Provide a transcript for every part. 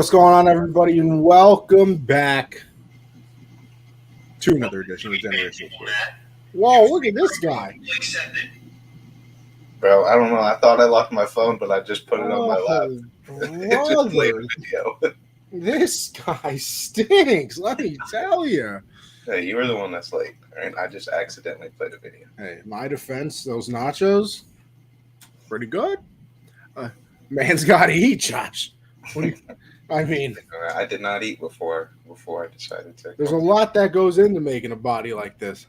What's going on, everybody, and welcome back to another edition of Generation Sports. Whoa, look at this guy. Bro, I don't know. I thought I locked my phone, but I just put it on my lap. It just played a video. This guy stinks, let me tell you. Hey, you were the one that's late. Right? I just accidentally played a video. Hey, my defense, those nachos, pretty good. Man's got to eat, Josh. I mean, I did not eat before I decided to. There's a lot that goes into making a body like this.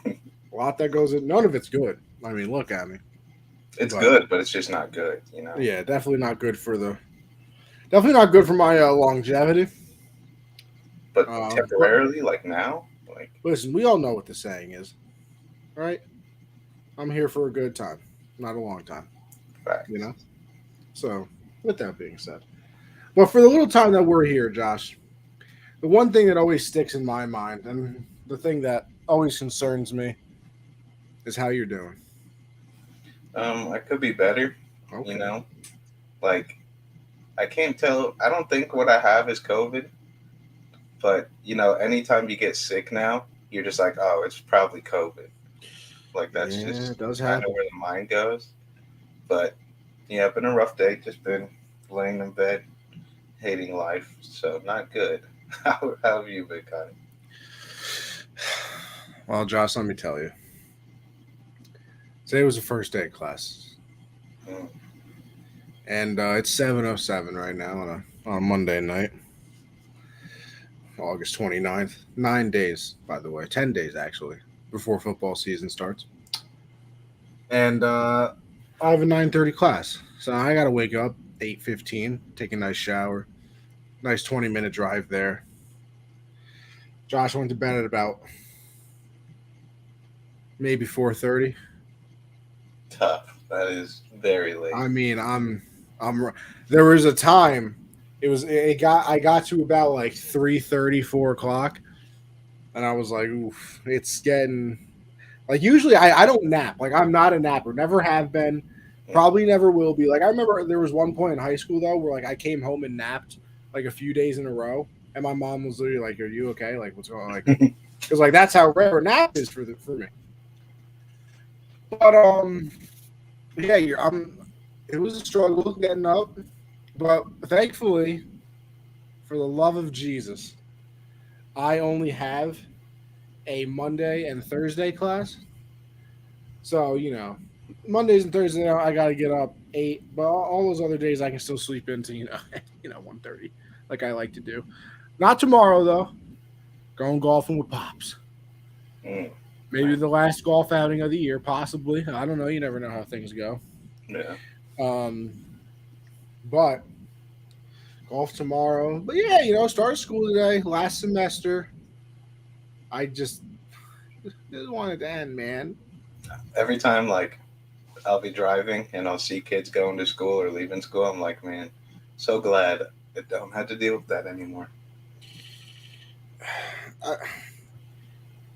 A lot that goes in. None of it's good. I mean, look at me. It's good, but it's just not good, you know. Yeah, definitely not good for my longevity. But temporarily, like now, like listen, we all know what the saying is, right? I'm here for a good time, not a long time. Fact. You know. So, with that being said, but for the little time that we're here, Josh, the one thing that always sticks in my mind, and the thing that always concerns me, is how you're doing. I could be better. Okay. You know, like I can't tell. I don't think what I have is COVID, but you know, anytime you get sick now, you're just like, oh, it's probably COVID. Like that's just kind of where the mind goes. But yeah, it's been a rough day. Just been laying in bed, hating life. So not good. How have you been, Connie? Well, Josh, let me tell you. Today was the first day of class. And it's 7:07 right now on a Monday night, August 29th. 9 days, by the way. 10 days, actually, before football season starts. And I have a 9:30 class. So I got to wake up 8:15, take a nice shower. Nice 20-minute drive there. Josh went to bed at about maybe 4:30. Tough. That is very late. I mean, I'm. There was a time. I got to about like 3:30, 4 o'clock, and I was like, oof, it's getting. Like usually, I don't nap. Like I'm not a napper. Never have been. Probably never will be. Like I remember there was one point in high school though where like I came home and napped like a few days in a row, and my mom was literally like, "Are you okay? Like what's going on?" Like because like that's how rare a nap is for me. But yeah, it was a struggle getting up, but thankfully, for the love of Jesus, I only have a Monday and Thursday class. So you know, Mondays and Thursdays I got to get up 8, but all those other days I can still sleep into 1:30, like I like to do. Not tomorrow though. Going golfing with Pops. Maybe the last golf outing of the year, possibly. I don't know. You never know how things go. Yeah. But golf tomorrow. But yeah, started school today, last semester. I just want it to end, man. Every time, like, I'll be driving and I'll see kids going to school or leaving school, I'm like, man, so glad I don't have to deal with that anymore.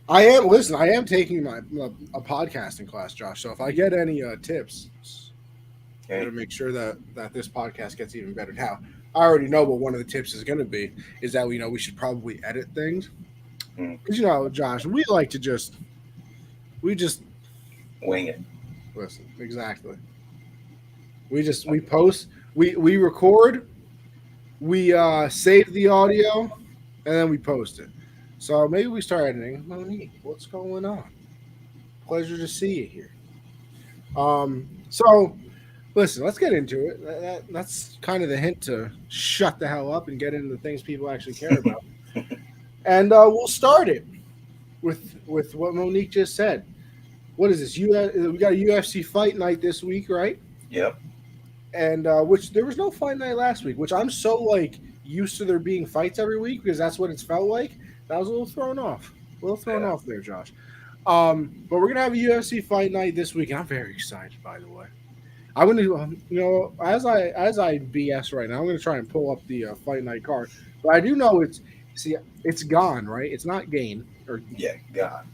I am taking a podcasting class, Josh. So if I get any tips, I'm going to make sure that this podcast gets even better. Now, I already know what one of the tips is going to be is that we should probably edit things. Because, Josh, we like to just wing it. Listen, exactly. We post, we record, we save the audio, and then we post it. So maybe we start editing. Monique, what's going on? Pleasure to see you here. So listen, let's get into it. That's kind of the hint to shut the hell up and get into the things people actually care about. And we'll start it with what Monique just said. What is this? We got a UFC Fight Night this week, right? Yep. And which there was no Fight Night last week, which I'm so like used to there being fights every week because that's what it's felt like. That was a little thrown off. Off there, Josh. But we're gonna have a UFC Fight Night this week, and I'm very excited. By the way, I'm gonna, as I BS right now, I'm gonna try and pull up the Fight Night card. But I do know it's gone, right? It's not Gain or gone.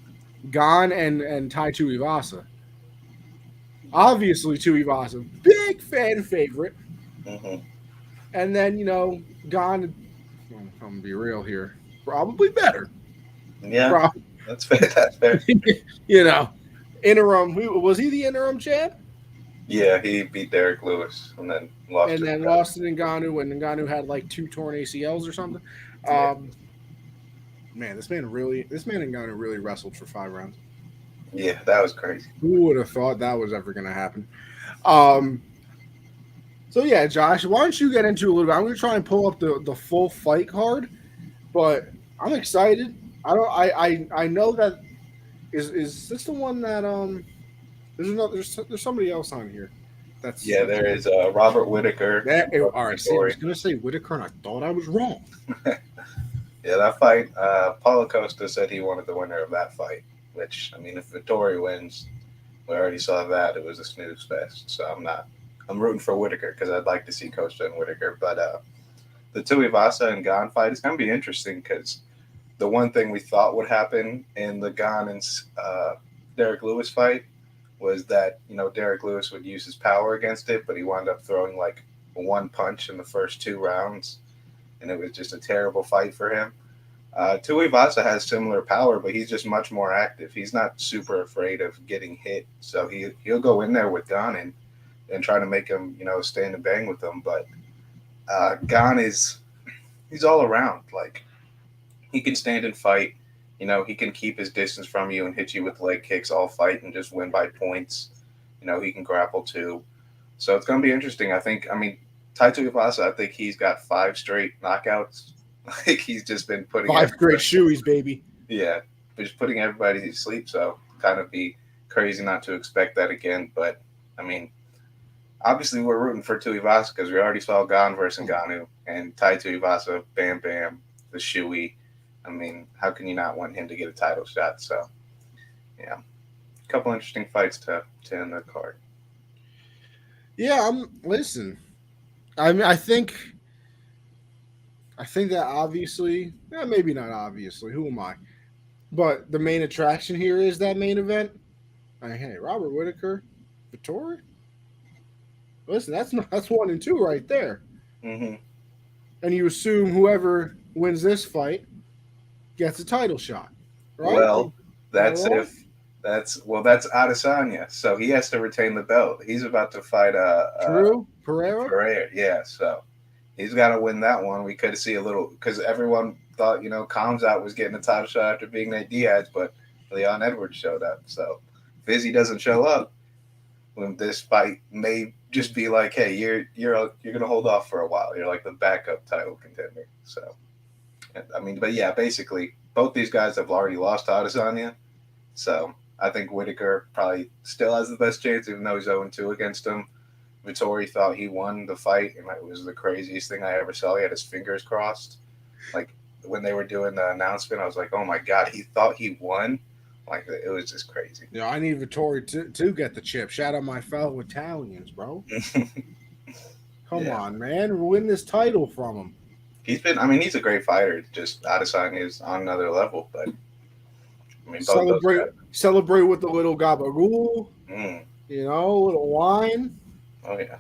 Gone and Tai Tuivasa. Obviously, Tuivasa, big fan favorite. and then gone. Well, I'm gonna be real here. Probably better. Yeah, Probably, that's fair. That's fair. you know, interim. Was he the interim champ? Yeah, he beat Derek Lewis and then lost And to then Ngannou. lost to Ngannou, and Ngannou had like 2 torn ACLs or something. Yeah, Um, man, this man Ngannou really wrestled for 5 rounds. yeah, that was crazy. Who would have thought that was ever going to happen? Um, so yeah, Josh, why don't you get into a little bit? I'm going to try and pull up the full fight card, but I'm excited. I know that is this the one that there's somebody else on here Yeah, that's there is Robert Whitaker that. and Marvin All right, see, I was Vettori. going to say Whitaker, and I thought I was wrong. Yeah, that fight. Paulo Costa said he wanted the winner of that fight. Which I mean, if Vettori wins, we already saw that it was a snooze fest. So I'm not. I'm rooting for Whitaker because I'd like to see Costa and Whitaker. But the Tuivasa and Gon fight is going to be interesting because the one thing we thought would happen in the Gon and Derek Lewis fight was that Derek Lewis would use his power against it, but he wound up throwing like one punch in the first 2 rounds, and it was just a terrible fight for him. Tuivasa has similar power, but he's just much more active. He's not super afraid of getting hit, so he'll go in there with Gon and try to make him stand and bang with him. But Gon he's all around. Like he can stand and fight. He can keep his distance from you and hit you with leg kicks all fight and just win by points. He can grapple too. So it's going to be interesting. I mean, Tai Tuivasa, I think he's got 5 straight knockouts. Like he's just been putting 5 straight shoeies, baby. Yeah, just putting everybody to sleep. So kind of be crazy not to expect that again. But I mean, obviously we're rooting for Tuivasa because we already saw Gon versus Ngannou and Tai Tuivasa, Bam Bam, the shoey. I mean, how can you not want him to get a title shot? So yeah, a couple interesting fights to end the card. Yeah, listen. I mean, I think that obviously, maybe not obviously. Who am I? But the main attraction here is that main event. Hey, Robert Whitaker, Vettori. Listen, that's 1 and 2 right there. Mm-hmm. And you assume whoever wins this fight gets a title shot, right? Well, that's that's Adesanya, so he has to retain the belt. He's about to fight True Pereira. Pereira, yeah. So he's got to win that one. We could see a little because everyone thought Kamzat was getting a title shot after being Nate Diaz, but Leon Edwards showed up. So if Izzy doesn't show up, when this fight may just be like, hey, you're gonna hold off for a while. You're like the backup title contender. So I mean, but yeah, basically both these guys have already lost to Adesanya. So I think Whitaker probably still has the best chance, even though he's 0-2 against him. Vettori thought he won the fight, and it was the craziest thing I ever saw. He had his fingers crossed. Like when they were doing the announcement, I was like, oh my God, he thought he won. Like it was just crazy. Yeah, I need Vettori to get the chip. Shout out my fellow Italians, bro. Come on, man. Win this title from him. He's a great fighter. Just Adesanya is on another level, but I mean, celebrate with the little gabagool. Mm. A little wine. Oh yeah.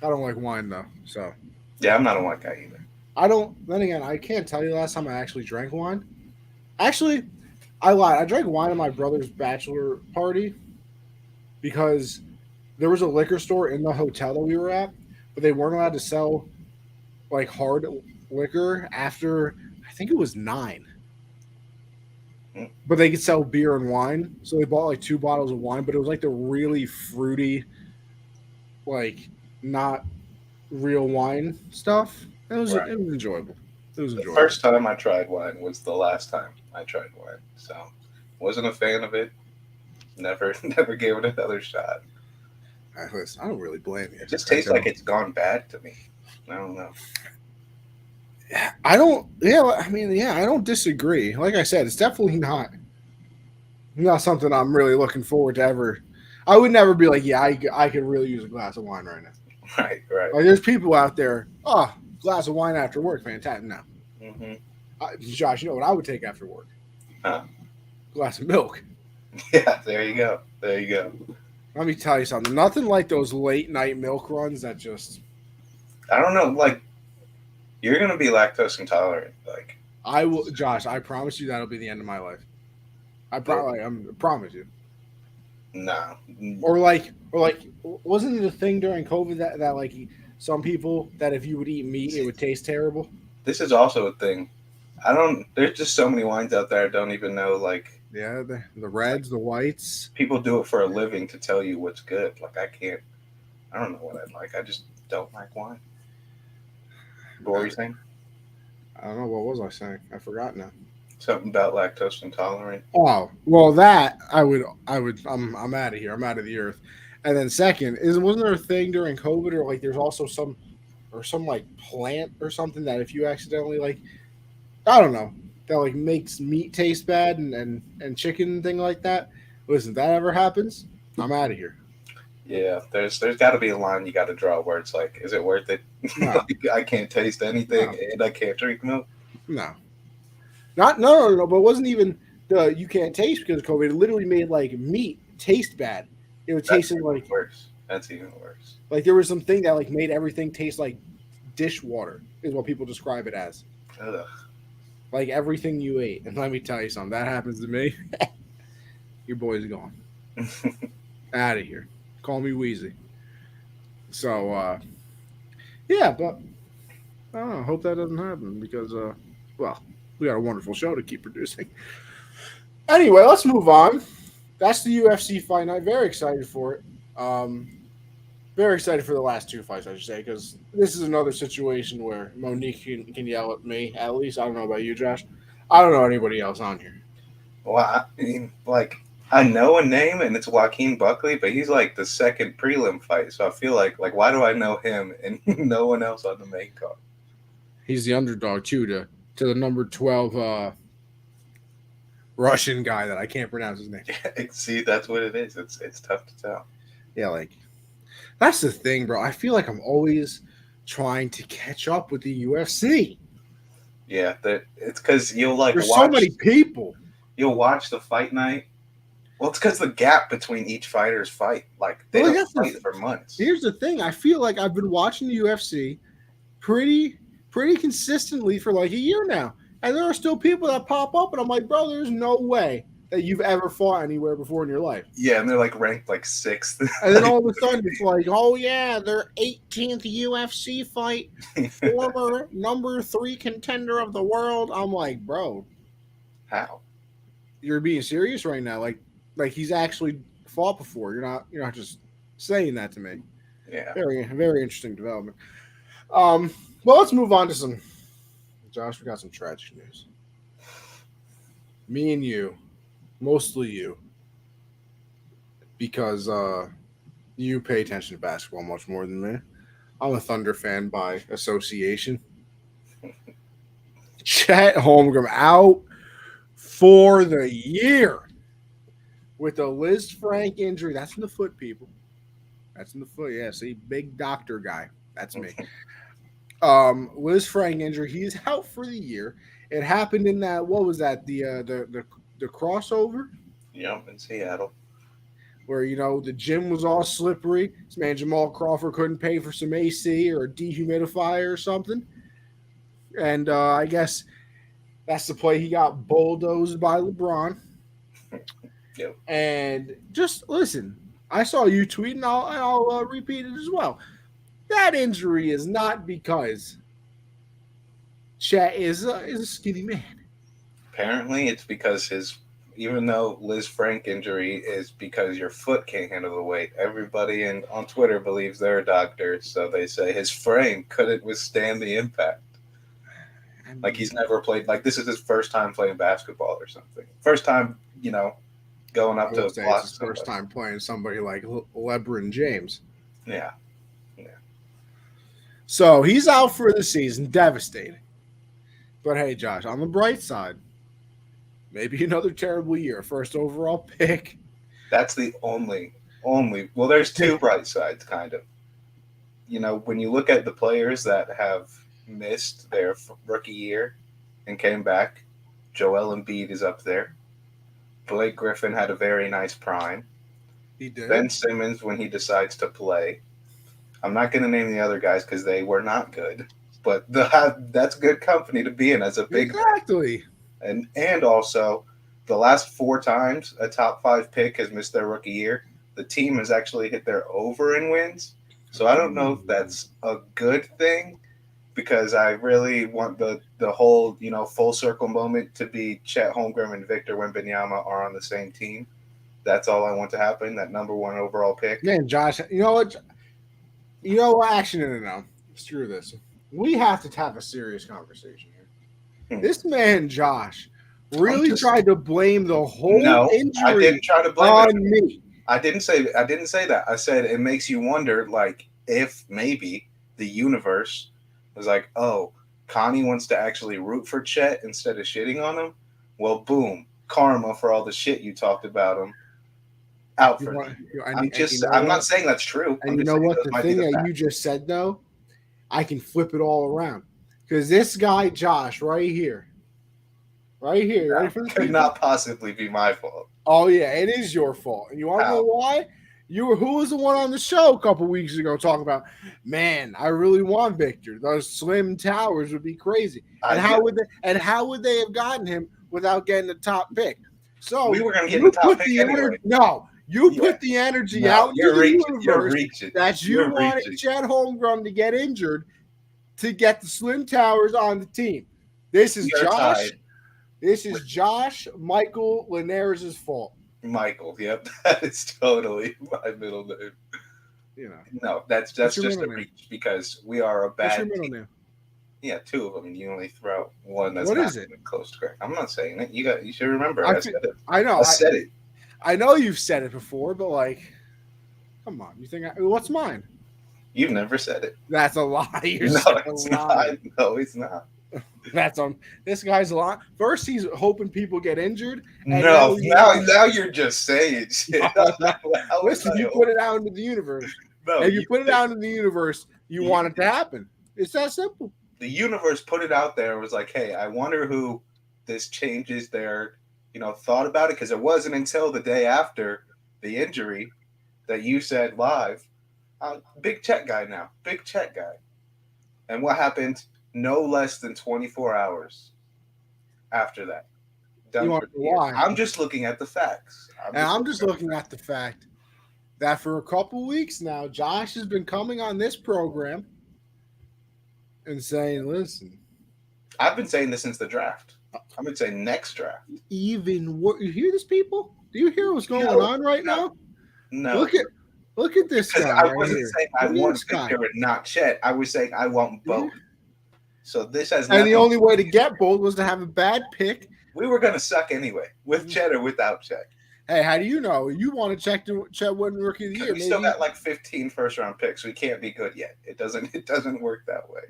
I don't like wine though, so. Yeah, I'm not a wine guy either. I don't. Then again, I can't tell you the last time I actually drank wine. Actually, I lied. I drank wine at my brother's bachelor party because there was a liquor store in the hotel that we were at, but they weren't allowed to sell like hard liquor after I think it was 9. But they could sell beer and wine, so they bought like 2 bottles of wine. But it was like the really fruity, like not real wine stuff. It was enjoyable. It was enjoyable. The first time I tried wine was the last time I tried wine, so wasn't a fan of it. Never gave it another shot. Listen, I don't really blame you. It just tastes like it's gone bad to me. I don't know. I don't. Yeah, I mean, I don't disagree. Like I said, it's definitely not something I'm really looking forward to ever. I would never be like, I could really use a glass of wine right now. Right. Like, there's people out there. Oh, glass of wine after work, fantastic. No, Josh, you know what I would take after work? Huh? Glass of milk. Yeah, there you go. Let me tell you something. Nothing like those late night milk runs that just. I don't know. Like You're gonna be lactose intolerant. Like I will, Josh. I promise you that'll be the end of my life. I promise you. nah. Or like, wasn't it a thing during COVID that like some people that if you would eat meat, it would taste terrible? This is also a thing. I don't. There's just so many wines out there. I don't even know. Like Yeah, the reds, the whites. people do it for a living to tell you what's good. Like I can't. I don't know what I like. I just don't like wine. What were you saying? I don't know, what was I saying? I forgot now. Something about lactose intolerant. Oh well, that I'm out of here. I'm out of the earth. And then second is wasn't there a thing during COVID or like there's also some like plant or something that if you accidentally like I don't know that like makes meat taste bad and chicken and thing like that. Listen, if that ever happens, I'm out of here. Yeah, there's got to be a line you got to draw where it's like, is it worth it? No, Like, I can't taste anything no, and I can't drink milk. no, not no. But it wasn't even the you can't taste because of COVID. It literally made like meat taste bad. It was That's tasting even like worse. That's even worse. like there was some thing that like made everything taste like dishwater is what people describe it as. Ugh. Like everything you ate. And let me tell you something, that happens to me. Your boy's gone. Out of here. Call me Wheezy. So yeah, but I don't know, hope that doesn't happen because well, we got a wonderful show to keep producing. Anyway, let's move on. That's the UFC fight night. Very excited for it. Um Very excited for the last two fights, I should say, because this is another situation where Monique can yell at me. At least I don't know about you, Josh. I don't know anybody else on here. Well, I mean, like I know a name and it's Joaquin Buckley, but he's like the second prelim fight, so I feel like why do I know him and no one else on the main card? He's the underdog too to the number 12 Russian guy that I can't pronounce his name. See, that's what it is. It's tough to tell. Yeah, like that's the thing, bro. I feel like I'm always trying to catch up with the UFC. Yeah, that it's because you'll like There's so watch many people. you'll watch the fight night. Well, it's because the gap between each fighter's fight, like they Well, don't fight for months. Here's the thing. I feel like I've been watching the UFC pretty consistently for like a year now. And there are still people that pop up and I'm like, bro, there's no way that you've ever fought anywhere before in your life. Yeah, and they're like ranked like sixth. And then all of a sudden it's like, oh yeah, their 18th UFC fight, former number 3 contender of the world. I'm like, bro, How? you're being serious right now. Like he's actually fought before. You're not just saying that to me. Yeah. Very interesting development. Well, let's move on to some. Josh, we got some tragic news. Me and you, mostly you, because you pay attention to basketball much more than me. I'm a Thunder fan by association. Chet Holmgren out for the year with a Liz Frank injury. That's in the foot, people. That's in the foot. Yeah, see, big doctor guy. That's me. Liz Frank injury. He's out for the year. It happened in that. What was that? The crossover. Yep, in Seattle. Where the gym was all slippery. This man Jamal Crawford couldn't pay for some AC or a dehumidifier or something, and I guess that's the play he got bulldozed by LeBron. Yep. And just listen, I saw you tweet, and I'll repeat it as well. That injury is not because Chet is a skinny man. Apparently, it's because even though Liz Frank injury is because your foot can't handle the weight, everybody on Twitter believes they're a doctor, so they say his frame couldn't withstand the impact. Like he's never played. Like this is his first time playing basketball or something. First time, going up to say it's his first time playing somebody like LeBron James. Yeah. So he's out for the season, devastating. But hey, Josh, on the bright side, maybe another terrible year. First overall pick. That's the only. Well, there's two bright sides, kind of. When you look at the players that have missed their rookie year and came back, Joel Embiid is up there. Blake Griffin had a very nice prime. He did. Ben Simmons when he decides to play. I'm not going to name the other guys because they were not good. but that's good company to be in as a big exactly. And also, the last 4 times a top 5 pick has missed their rookie year, the team has actually hit their over in wins. So I don't know if that's a good thing, because I really want the whole full circle moment to be Chet Holmgren and Victor Wembanyama are on the same team. That's all I want to happen. That number 1 overall pick. Man, Josh, you know what? Actually, no. Screw this. We have to have a serious conversation here. This man, Josh, really tried to blame the whole injury I didn't try to blame on me. I didn't say that. I said it makes you wonder, like, if maybe the universe was like, oh, Connie wants to actually root for Chet instead of shitting on him. Well, boom, karma for all the shit you talked about him. Out for me. I'm not saying that's true. And you know what? The thing that you just said, though, I can flip it all around. Because this guy, Josh, right here, that could not possibly be my fault. Oh, yeah, it is your fault. And you want to know why? Who was the one on the show a couple weeks ago talking about, man, I really want Victor. Those slim towers would be crazy. And how would they have gotten him without getting the top pick? So we were going to get the top pick anyway. Put the energy out into the universe that you wanted Chet Holmgren to get injured to get the slim towers on the team. This is Josh. Tied. This is Josh Michael Linares' fault. Michael, yep, that is totally my middle name. No, that's just a reach, because we are a bad. What's your middle name? Yeah, 2 of them, and you only throw out one that's not close to correct. I'm not saying it. You should remember. I said it. I know. I said it. I know you've said it before, but come on. You think what's mine? You've never said it. That's a lie. It's not. No, it's not. That's on this guy's a lot. First, he's hoping people get injured. No, now you're just saying shit. Listen, you put it out into the universe. No, if you put it out into the universe, you want it to happen. It's that simple. The universe put it out there and was like, hey, I wonder who this changes their thought about it, because it wasn't until the day after the injury that you said live, big Chet guy now, big Chet guy. And what happened? No less than 24 hours after that. I'm just looking at the facts. I'm just looking at the fact that for a couple weeks now, Josh has been coming on this program and saying, listen. I've been saying this since the draft. I'm going to say next draft. Even what? You hear this, people? Do you hear what's going on right now? No. Look at this guy. I wasn't saying I want Victor and not Chet. I was saying I want both. So this has nothing. And the only way to get both was to have a bad pick. We were going to suck anyway, with Chet or without Chet. Hey, how do you know? You want to check Chet win rookie of the year? We still got like 15 first-round picks. We can't be good yet. It doesn't work that way.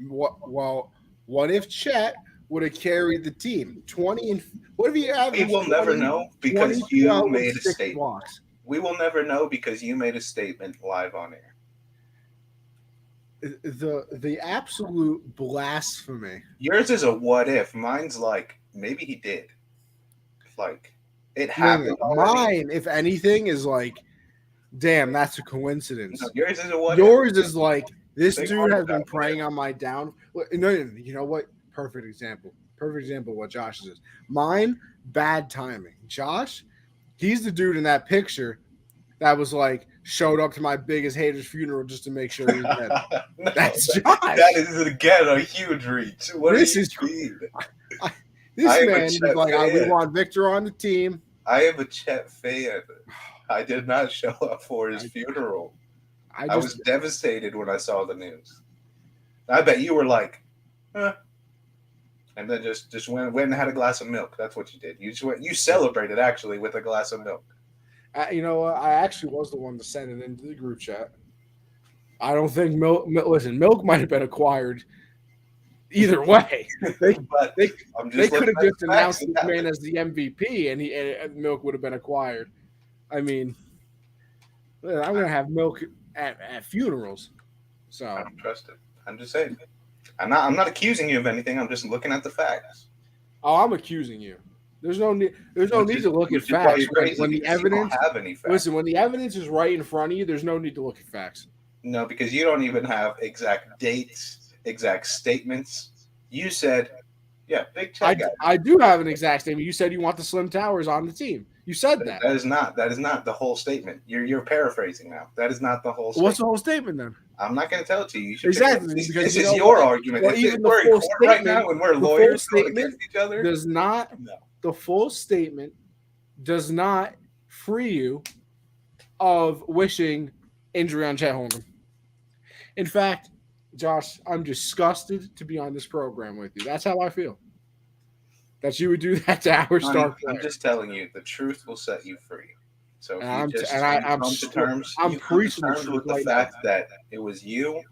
What if Chet would have carried the team 20 and what if he averaged? We will never know because you made a statement. Blocks. We will never know because you made a statement live on air. The absolute blasphemy. Yours is a what if. Mine's like maybe he did. Like it happened. Mine, if anything, is like, damn, that's a coincidence. No, yours is a what Yours if. is like this dude has been preying on my down. No, you know what? Perfect example of what Josh is. Mine, bad timing. Josh, he's the dude in that picture that was like showed up to my biggest hater's funeral just to make sure he's dead. No, that's Josh. That is again a huge reach. This man is like, we want Victor on the team. I am a Chet fan. I did not show up for his funeral. I was devastated when I saw the news. I bet you were like, and then just went and had a glass of milk. That's what you did. You celebrated actually with a glass of milk. You know what? I actually was the one to send it into the group chat. I don't think milk. Listen, milk might have been acquired either way. They could have just announced this man as the MVP, and milk would have been acquired. I mean, I'm gonna have milk at funerals. So I don't trust it. I'm just saying. I'm not accusing you of anything. I'm just looking at the facts. Oh, I'm accusing you. There's no need to look at facts when the evidence. Listen, when the evidence is right in front of you, there's no need to look at facts. No, because you don't even have exact dates exact statements. You said, yeah, big Chet guy. I do have an exact statement. You said you want the Slim Towers on the team. You said that. That is not the whole statement. You're paraphrasing now. That is not the whole statement. What's the whole statement then? I'm not going to tell it to you. Exactly. This is your argument. Well, even the full statement right now when we're lawyers going against each other does not. No. The full statement does not free you of wishing injury on Chet Holmgren. In fact, Josh, I'm disgusted to be on this program with you. That's how I feel. That you would do that to our star player. I'm just telling you, the truth will set you free. So if I'm you just I'm come to terms with the fact that it was you,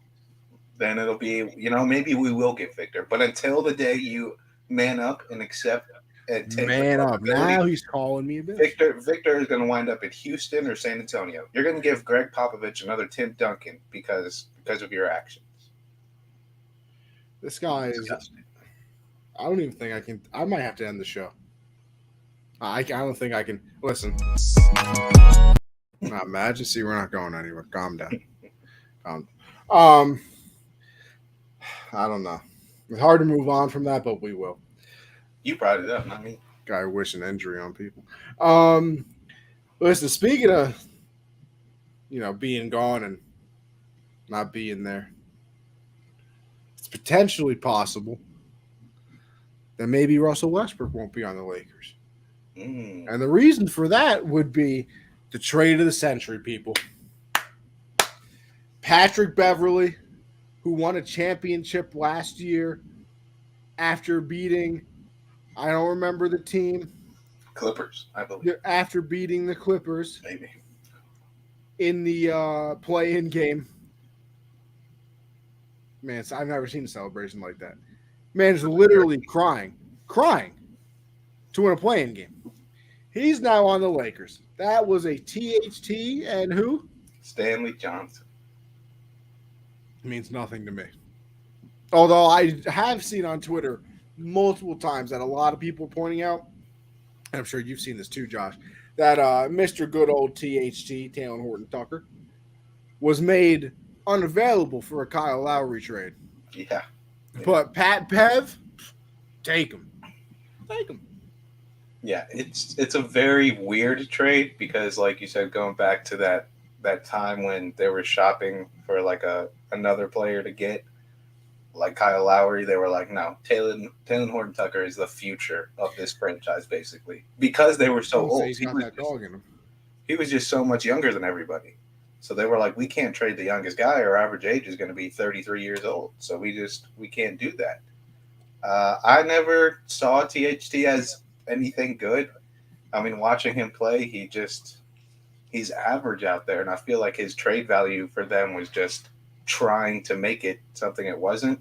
then it'll be, maybe we will get Victor. But until the day you man up and accept and take man up, now he's calling me a bitch. Victor is going to wind up in Houston or San Antonio. You're going to give Greg Popovich another Tim Duncan because of your actions. This guy is. I don't even think I can. I might have to end the show. I don't think I can. Listen. Not imagine. See, we're not going anywhere. Calm down. I don't know. It's hard to move on from that, but we will. You brought it up, not me. Guy wishing injury on people. Listen, speaking of, being gone and not being there, it's potentially possible that maybe Russell Westbrook won't be on the Lakers. And the reason for that would be the trade of the century, people. Patrick Beverley, who won a championship last year after beating, I don't remember the team. Clippers, I believe. After beating the Clippers. Maybe. In the play-in game. Man, I've never seen a celebration like that. Man's literally crying to win a play-in game. He's now on the Lakers. That was a THT and who? Stanley Johnson. It means nothing to me. Although I have seen on Twitter multiple times that a lot of people are pointing out, and I'm sure you've seen this too, Josh, that Mr. Good Old THT, Taylor Horton Tucker, was made unavailable for a Kyle Lowry trade. Yeah. But Pat Bev, take him. Yeah, it's a very weird trade because, like you said, going back to that time when they were shopping for like another player to get, like Kyle Lowry, they were like, no, Taylor Horton Tucker is the future of this franchise, basically, because they were so old. He was just so much younger than everybody. So they were like, we can't trade the youngest guy. Our average age is going to be 33 years old. So we can't do that. I never saw THT as anything good. I mean, watching him play, he's average out there. And I feel like his trade value for them was just trying to make it something it wasn't.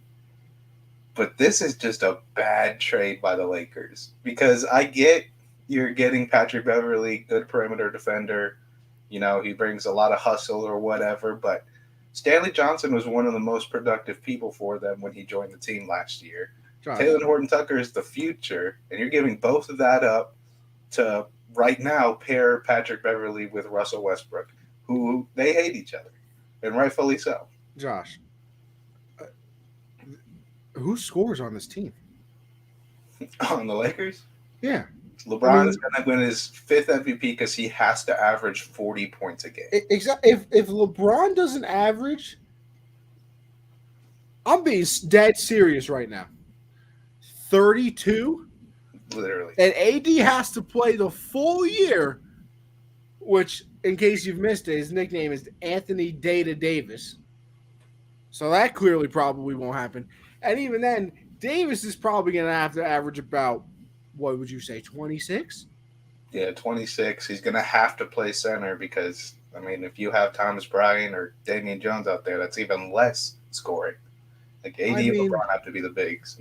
But this is just a bad trade by the Lakers because I get you're getting Patrick Beverley, good perimeter defender. He brings a lot of hustle or whatever, but Stanley Johnson was one of the most productive people for them when he joined the team last year. Taylor Horton Tucker is the future, and you're giving both of that up to right now pair Patrick Beverley with Russell Westbrook, who they hate each other, and rightfully so. Josh, who scores on this team? On the Lakers? Yeah. LeBron is going to win his fifth MVP because he has to average 40 points a game. Exactly. If LeBron doesn't average, I'm being dead serious right now. 32? Literally. And AD has to play the full year, which, in case you've missed it, his nickname is Anthony Data Davis. So that clearly probably won't happen. And even then, Davis is probably going to have to average about, what would you say, 26? Yeah, 26. He's going to have to play center because, I mean, if you have Thomas Bryant or Damian Jones out there, that's even less scoring. Like, AD and LeBron have to be the bigs.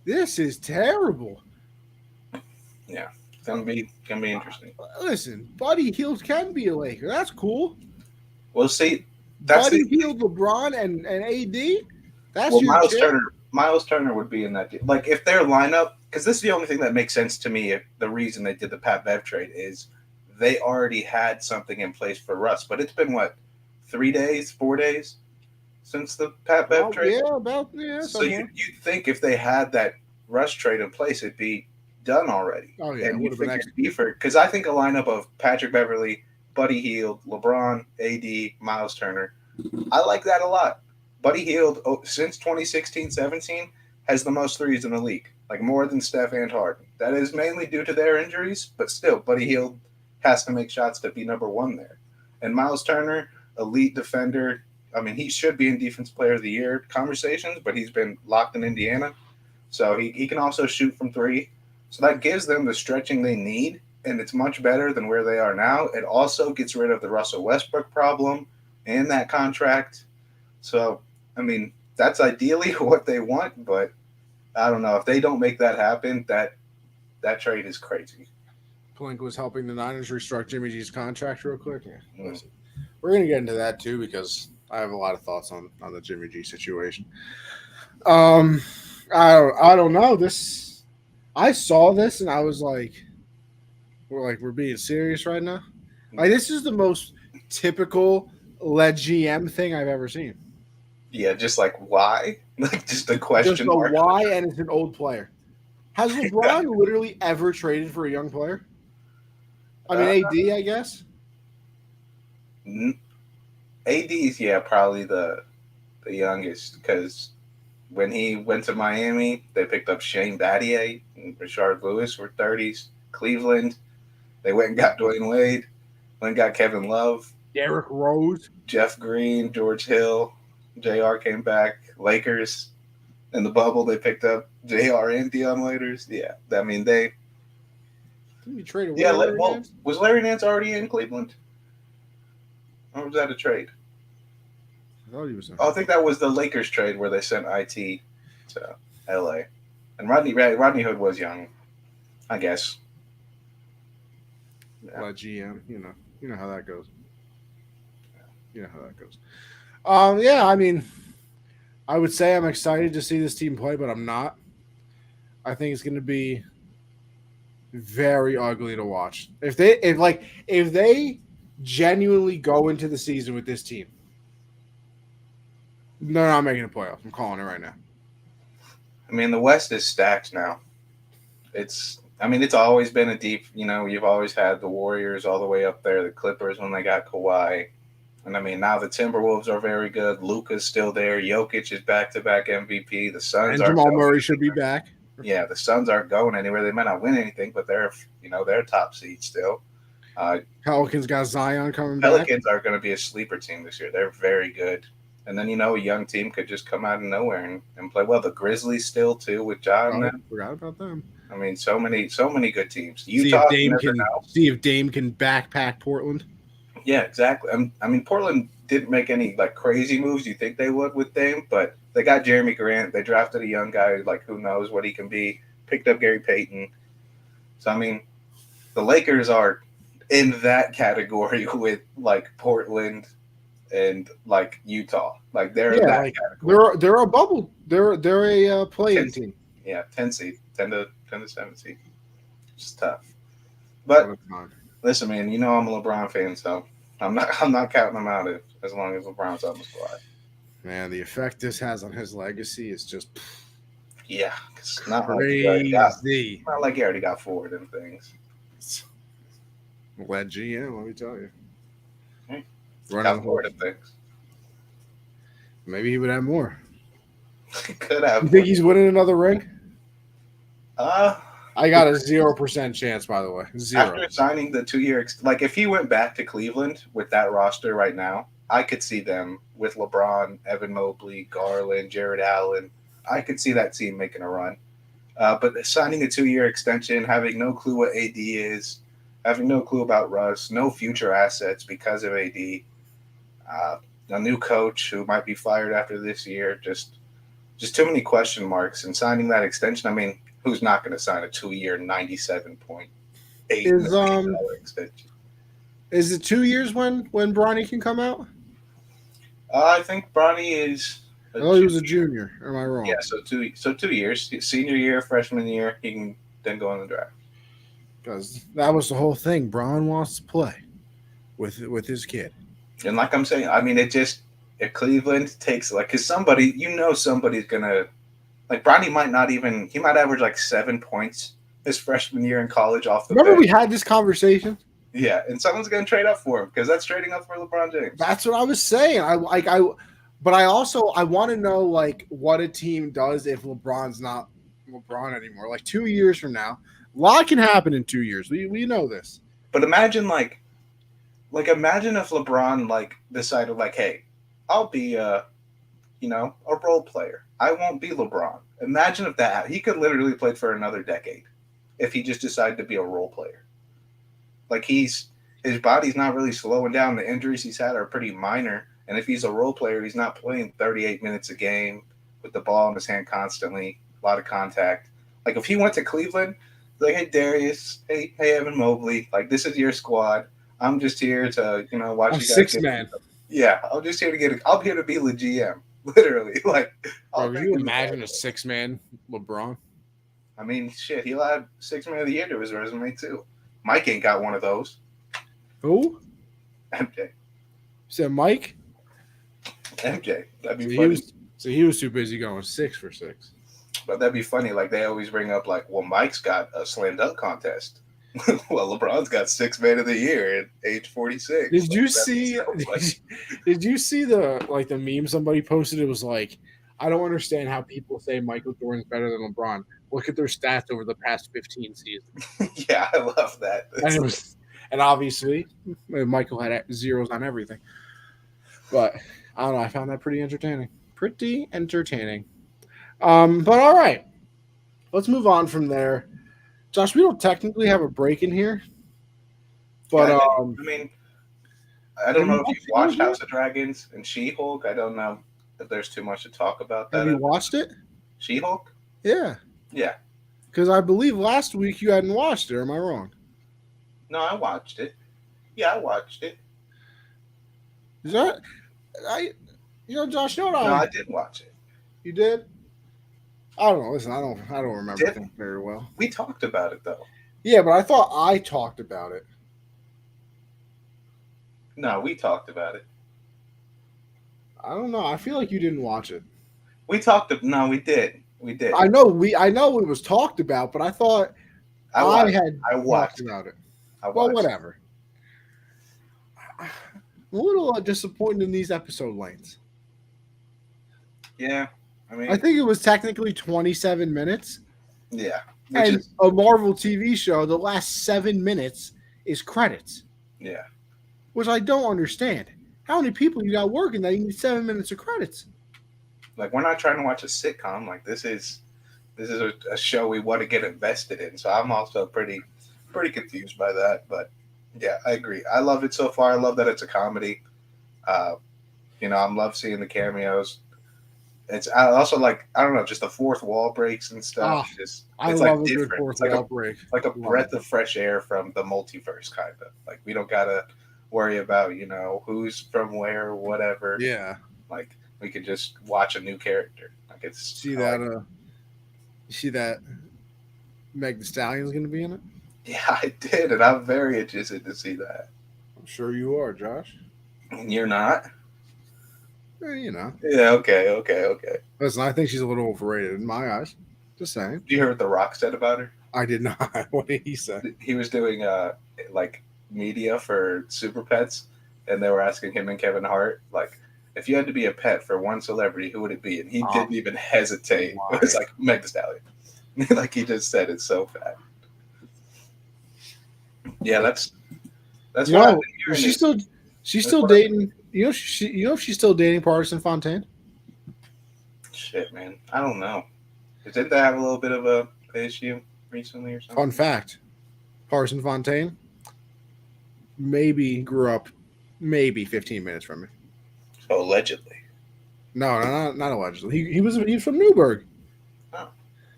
This is terrible. Yeah, it's going to be interesting. Listen, Buddy Hield can be a Laker. That's cool. We'll see. Buddy Hield, LeBron, and AD? That's your Miles Turner would be in that deal. Like, if their lineup, because this is the only thing that makes sense to me, the reason they did the Pat Bev trade is they already had something in place for Russ. But it's been, 3 days, 4 days since the Pat Bev trade. So So you'd think if they had that rush trade in place, it'd be done already. Oh yeah, And it would you have been figure executed. Beaver, because I think a lineup of Patrick Beverly, Buddy Hield, LeBron, AD, Miles Turner, I like that a lot. Buddy Hield, since 2016-17, has the most threes in the league, like more than Steph and Harden. That is mainly due to their injuries, but still, Buddy Hield has to make shots to be number one there. And Miles Turner, elite defender. I mean, he should be in Defense Player of the Year conversations, but he's been locked in Indiana. So he can also shoot from three. So that gives them the stretching they need, and it's much better than where they are now. It also gets rid of the Russell Westbrook problem and that contract. So, I mean, that's ideally what they want, but I don't know. If they don't make that happen, that trade is crazy. Plink was helping the Niners restructure Jimmy G's contract real quick. Yeah, listen, we're gonna get into that too because I have a lot of thoughts on the Jimmy G situation. Um, I don't know this. I saw this and I was like, we're being serious right now. Like this is the most typical led GM thing I've ever seen. Yeah, just like why? Like just a question Just a mark. why, and it's an old player. Has LeBron literally ever traded for a young player? I mean, AD, I guess. AD's probably the youngest because when he went to Miami, they picked up Shane Battier and Rashard Lewis were 30s. Cleveland, they went and got Dwayne Wade, went and got Kevin Love, Derrick Rose, Jeff Green, George Hill, JR came back. Lakers in the bubble, they picked up JR and Deion Waiters. Yeah, I mean they. Didn't you trade away? Yeah, was Larry Nance already in Cleveland? Or was that a trade? I thought he was. I think that was the Lakers trade where they sent IT to LA, and Rodney Hood was young, I guess. Yeah. GM, you know how that goes. You know how that goes. Yeah, I mean, I would say I'm excited to see this team play, but I'm not. I think it's going to be very ugly to watch. If they genuinely go into the season with this team, they're not making the playoffs. I'm calling it right now. I mean, the West is stacked now. It's always been a deep, you've always had the Warriors all the way up there, the Clippers when they got Kawhi. And I mean, now the Timberwolves are very good. Luka's still there. Jokic is back-to-back MVP. The Suns and Jamal Murray should be back. Yeah, the Suns aren't going anywhere. They might not win anything, but they're top seed still. Pelicans got Zion coming back. Pelicans are going to be a sleeper team this year. They're very good. And then, a young team could just come out of nowhere and play well. The Grizzlies still, too, with John. Forgot about them. I mean, so many good teams. Utah, see if Dame can backpack Portland. Yeah, exactly. I mean, Portland didn't make any crazy moves you think they would with Dame, but they got Jeremy Grant. They drafted a young guy who knows what he can be. Picked up Gary Payton. So I mean, the Lakers are in that category with Portland and Utah. They're in that category. They're a bubble. They're a play-in team. Yeah, 10 seed, 10 to 7 seed. It's tough. But listen, man, I'm a LeBron fan, so I'm not counting them out as long as LeBron's on the squad. Man, the effect this has on his legacy is just it's not crazy. Like he already got 4 of them things. Led GM, let me tell you. Got 4 of them things. Maybe he would have more. He could have. You think he's winning another ring? I got a 0% chance, by the way. 0. After signing the 2-year, if he went back to Cleveland with that roster right now, I could see them with LeBron, Evan Mobley, Garland, Jared Allen. I could see that team making a run. But signing a 2-year extension, having no clue what AD is, having no clue about Russ, no future assets because of AD, a new coach who might be fired after this year, just too many question marks. And signing that extension, I mean, who's not going to sign a 2-year, $97.8 million extension? Is it 2 years when Bronny can come out? I think Bronny is. He was a junior. Am I wrong? Yeah, so 2 years. Senior year, freshman year, he can then go in the draft. Because that was the whole thing. Bron wants to play with his kid. And like I'm saying, I mean, it just if Cleveland takes because somebody's gonna Bronny might not even he might average 7 points his freshman year in college off the Remember bench. we had this conversation? Yeah, and someone's gonna trade up for him because that's trading up for LeBron James. That's what I was saying. But I want to know what a team does if LeBron's not LeBron anymore. 2 years from now, a lot can happen in 2 years. We know this. But imagine imagine if LeBron decided hey, I'll be a role player. I won't be LeBron. Imagine if that he could literally play for another decade if he just decided to be a role player. His body's not really slowing down. The injuries he's had are pretty minor. And if he's a role player, he's not playing 38 minutes a game with the ball in his hand constantly, a lot of contact. If he went to Cleveland, hey Darius, hey Evan Mobley, this is your squad. I'm just here to watch you guys. 6-man. Yeah, I'm just here to I'm here to be the GM, literally. Bro, can you imagine a 6-man LeBron? I mean, shit, he'll add 6-man of the year to his resume too. Mike ain't got one of those. Who? MJ. You said Mike? MJ. That'd be funny. He was too busy going 6 for 6. But that'd be funny. They always bring up well, Mike's got a slam dunk contest. Well, LeBron's got 6-man of the year at age 46. Did you see? Did you see the meme somebody posted? It was I don't understand how people say Michael Jordan's better than LeBron. Look at their stats over the past 15 seasons. Yeah, I love that. And obviously, Michael had zeros on everything. But I don't know. I found that pretty entertaining. But all right, let's move on from there. Josh, we don't technically have a break in here, but yeah, I mean, I don't know if you've watched House of Dragons and She-Hulk. I don't know if there's too much to talk about that. Have you watched it? She-Hulk? Yeah. Yeah. Because I believe last week you hadn't watched it. Or am I wrong? No, I watched it. Yeah, I watched it. Is that Josh? No, I did watch it. You did? I don't know. Listen, I don't remember things very well. We talked about it though. Yeah, but I thought I talked about it. No, we talked about it. I don't know. I feel like you didn't watch it. No, we did. We did. I know it was talked about, but I thought I watched about it. Well, whatever. I'm a little disappointed in these episode lengths. Yeah. I think it was technically 27 minutes. Yeah. And a Marvel TV show, the last 7 minutes is credits. Yeah. Which I don't understand. How many people you got working that you need 7 minutes of credits? We're not trying to watch a sitcom. This is a show we want to get invested in. So I'm also pretty confused by that. But yeah, I agree. I love it so far. I love that it's a comedy. I love seeing the cameos. I also I don't know, just the fourth wall breaks and stuff. I love a good fourth wall break. Like a breath of fresh air from the multiverse, kind of. We don't gotta worry about who's from where, whatever. Yeah. We could just watch a new character. You see that Meg Thee Stallion's going to be in it? Yeah, I did, and I'm very interested to see that. I'm sure you are, Josh. And you're not? Yeah, okay. Listen, I think she's a little overrated in my eyes. Just saying. Did you hear what The Rock said about her? I did not. What did he say? He was doing media for Super Pets, and they were asking him and Kevin Hart if you had to be a pet for one celebrity, who would it be? And he didn't even hesitate. Why? It was Meg Thee Stallion. He just said it so fast. Yeah, that's what she's still dating. You know if she's still dating Partisan Fontaine? Shit, man, I don't know. Didn't they have a little bit of a issue recently or something? Fun fact: Partisan Fontaine grew up 15 minutes from me. Oh, allegedly. No, not allegedly. He was from Newburgh. Oh,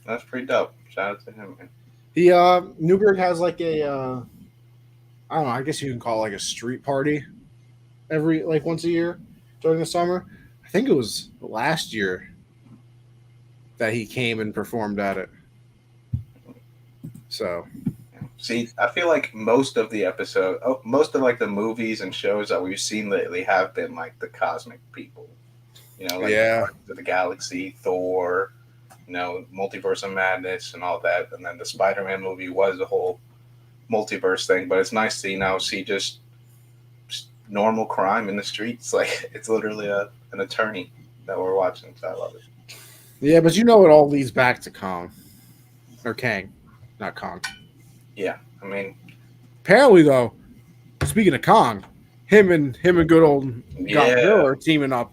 that's pretty dope. Shout out to him, man. Newburgh has a I don't know, I guess you can call it a street party every once a year during the summer. I think it was last year that he came and performed at it. So See, I feel like most of the most of like the movies and shows that we've seen lately have been like the cosmic people. Like Yeah. Guardians of the Galaxy, Thor, Multiverse of Madness and all that. And then the Spider-Man movie was a whole multiverse thing. But it's nice to see just normal crime in the streets. Like it's literally an attorney that we're watching. So I love it. Yeah, but it all leads back to Kong. Or Kang. Not Kong. Yeah, I mean, Apparently, though, speaking of Kong, him and good old Godzilla are teaming up.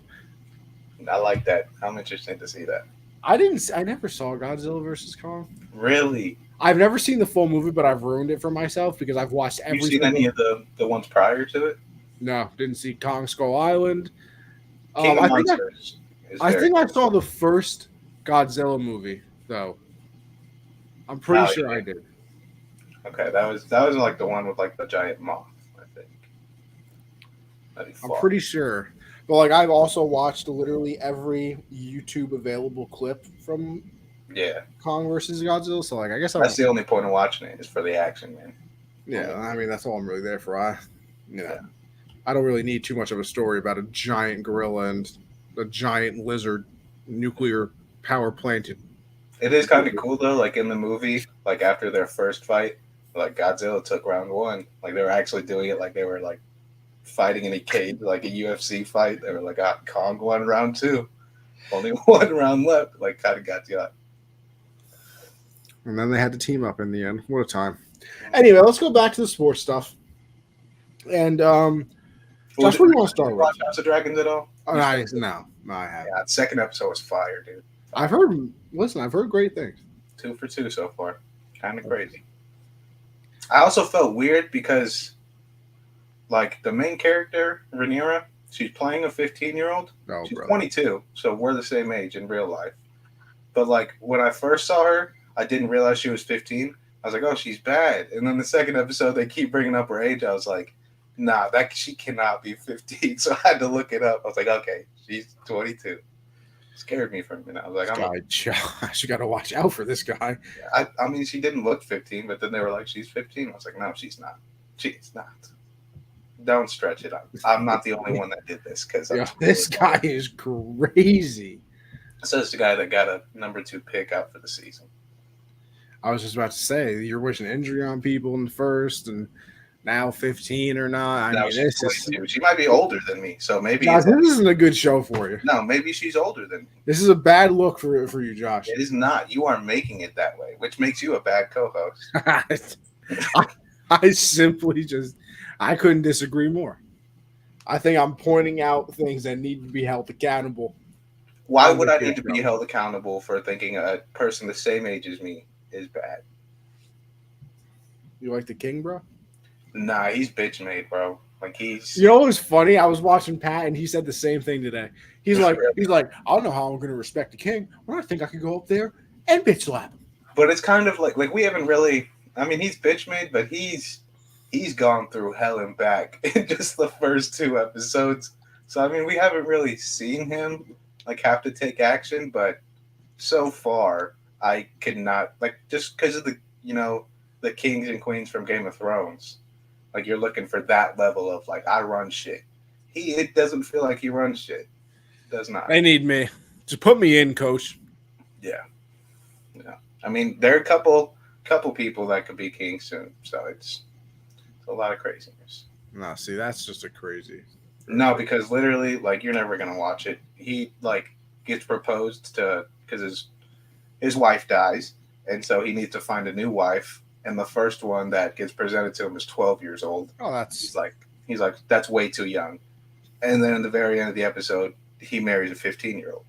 I like that. I'm interested to see that. I never saw Godzilla versus Kong. Really? I've never seen the full movie, but I've ruined it for myself because I've watched every. You seen any of the ones prior to it? No, didn't see Kong Skull Island. King of Monsters. I think I saw the first Godzilla movie though. I'm pretty sure I did. Okay, that was like the one with like the giant moth, I think. I'm pretty sure. But like I've also watched literally every YouTube available clip from Kong versus Godzilla. So like I guess that's the only point of watching it is for the action, man. Yeah, I mean that's all I'm really there for. I don't really need too much of a story about a giant gorilla and a giant lizard nuclear power plant. It is kind of cool though, like in the movie, like after their first fight, like Godzilla took round one. Like they were actually doing it like they were like fighting in a cage, like a UFC fight. They were like, Kong won round two. Only one round left. Like kind of got you. And then they had to team up in the end. What a time. Anyway, let's go back to the sports stuff. And Josh, what do you want to start with? Watch House of Dragons at all? No, I haven't. Yeah, the second episode was fire, dude. I've heard great things. 2 for 2 so far. Kind of crazy. I also felt weird because, like, the main character, Rhaenyra, she's playing a 15-year-old. Oh, she's 22, so we're the same age in real life. But, like, when I first saw her, I didn't realize she was 15. I was like, oh, she's bad. And then the second episode, they keep bringing up her age. I was like, nah, she cannot be 15. So I had to look it up. I was like, okay, she's 22. Scared me for a minute. I was like, Josh, you got to watch out for this guy. I mean, she didn't look 15, but then they were like, she's 15. I was like, no, she's not. She's not. Don't stretch it out. I'm not the only one that did this because this guy is crazy. So it's the guy that got a number 2 pick out for the season. I was just about to say, you're wishing injury on people in the first, and now 15 or not. I mean, she might be older than me, so maybe Josh, this isn't a good show for you. No, maybe she's older than me. This is a bad look for you, Josh. It is not. You are making it that way, which makes you a bad co-host. I simply I couldn't disagree more. I think I'm pointing out things that need to be held accountable. Why would I need to be held accountable for thinking a person the same age as me is bad? You like the king, bro? Nah, he's bitch made, bro. Like he's. You know what was funny? I was watching Pat, and he said the same thing today. He's like, I don't know how I'm going to respect the king. Well, I think I could go up there and bitch slap him. But it's kind of like we haven't really. I mean, he's bitch made, but he's gone through hell and back in just the first 2 episodes. So I mean, we haven't really seen him like have to take action, but so far I could not just because of the kings and queens from Game of Thrones. Like you're looking for that level of like I run shit. It doesn't feel like he runs shit. It does not. They need me. Just put me in, coach. Yeah. I mean, there are a couple people that could be king soon, so it's a lot of craziness. No, see, that's just a crazy. No, because literally, like, you're never gonna watch it. He gets proposed to because his wife dies, and so he needs to find a new wife. And the first one that gets presented to him is 12 years old. Oh, he's like that's way too young. And then at the very end of the episode, he marries a 15-year-old.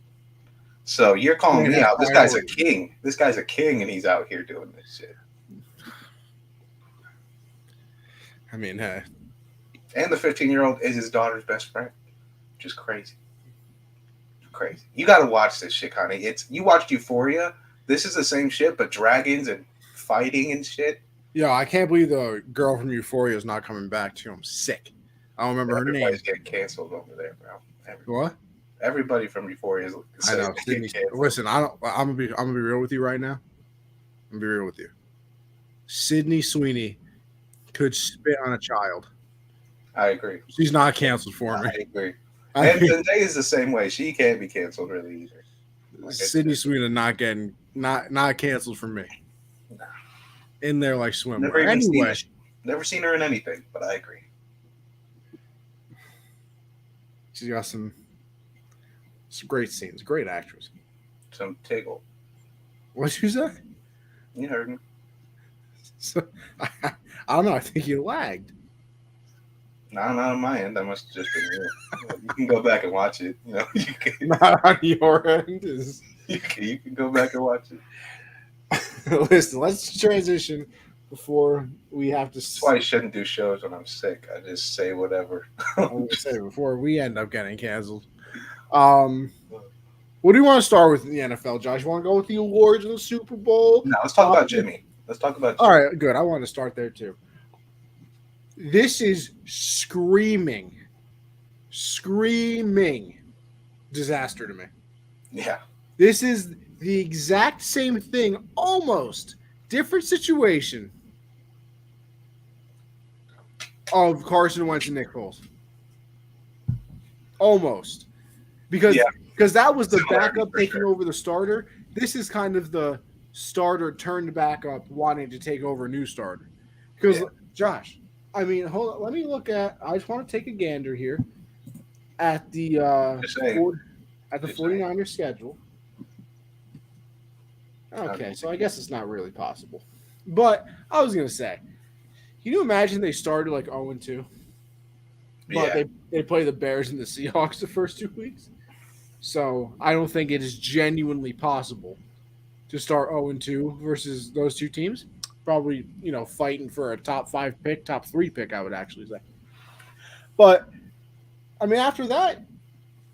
So you're calling me out. This guy's a king. This guy's a king, and he's out here doing this shit. I mean, and the 15-year-old is his daughter's best friend, which is crazy. Crazy. You got to watch this shit, Connie. You watched Euphoria. This is the same shit, but dragons and fighting and shit. Yeah, I can't believe the girl from Euphoria is not coming back too. I'm sick. I don't remember her name. Everybody's getting canceled over there, bro. What? Everybody from Euphoria is. I know. Listen, I'm gonna be real with you right now. I'm gonna be real with you. Sydney Sweeney could spit on a child. I agree. She's not canceled for me. I agree. I And mean, Zendaya is the same way. She can't be canceled really either. Like, Sydney Sweeney not canceled for me. Nah. In there like Never swimwear. even Anyway, never seen her in anything, but I agree. she's got some great scenes. Great actress. Some tickle. What'd you say? You heard me. So, I don't know. I think you lagged. Not on my end. That must have just been you. You can go back and watch it. You know, Not on your end. you can go back and watch it. Listen, let's transition before we have to. That's why I shouldn't do shows when I'm sick. I just say whatever. I was gonna say before we end up getting canceled. What do you want to start with in the NFL, Josh? You want to go with the awards and the Super Bowl? No, let's talk about Jimmy. Let's talk about Jimmy. All right, good. I want to start there too. This is screaming disaster to me. Yeah. This is the exact same thing, almost different situation of Carson Wentz and Nick Foles. Almost. Because that was the backup taking over the starter. This is kind of the starter turned backup wanting to take over a new starter. Because, Josh, I mean, hold on. Let me look at – I just want to take a gander here at the 49ers schedule. Okay, so I guess it's not really possible. But I was going to say, can you imagine they started like 0-2? But they play the Bears and the Seahawks the first 2 weeks? So I don't think it is genuinely possible to start 0-2 versus those two teams. Probably, fighting for a top 5 pick, top 3 pick, I would actually say. But, I mean, after that,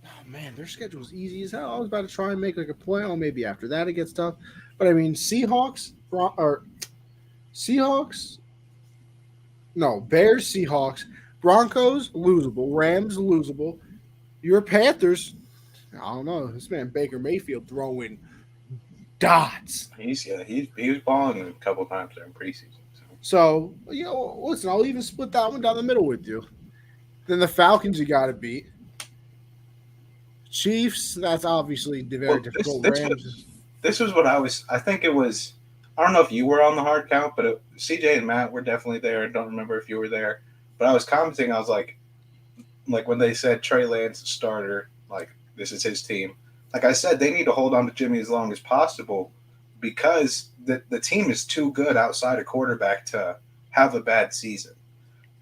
oh man, their schedule is easy as hell. I was about to try and make like a play on maybe after that it gets tough. But I mean, Bears, Seahawks, Broncos, losable, Rams, losable. Your Panthers, I don't know. This man Baker Mayfield throwing dots. He was balling a couple times there in preseason. So, listen, I'll even split that one down the middle with you. Then the Falcons you got to beat. Chiefs, that's obviously very difficult. This was what I think it was. I don't know if you were on the hard count, but CJ and Matt were definitely there. I don't remember if you were there. But I was commenting, I was like when they said Trey Lance starter, like this is his team. Like I said, they need to hold on to Jimmy as long as possible because the team is too good outside of quarterback to have a bad season.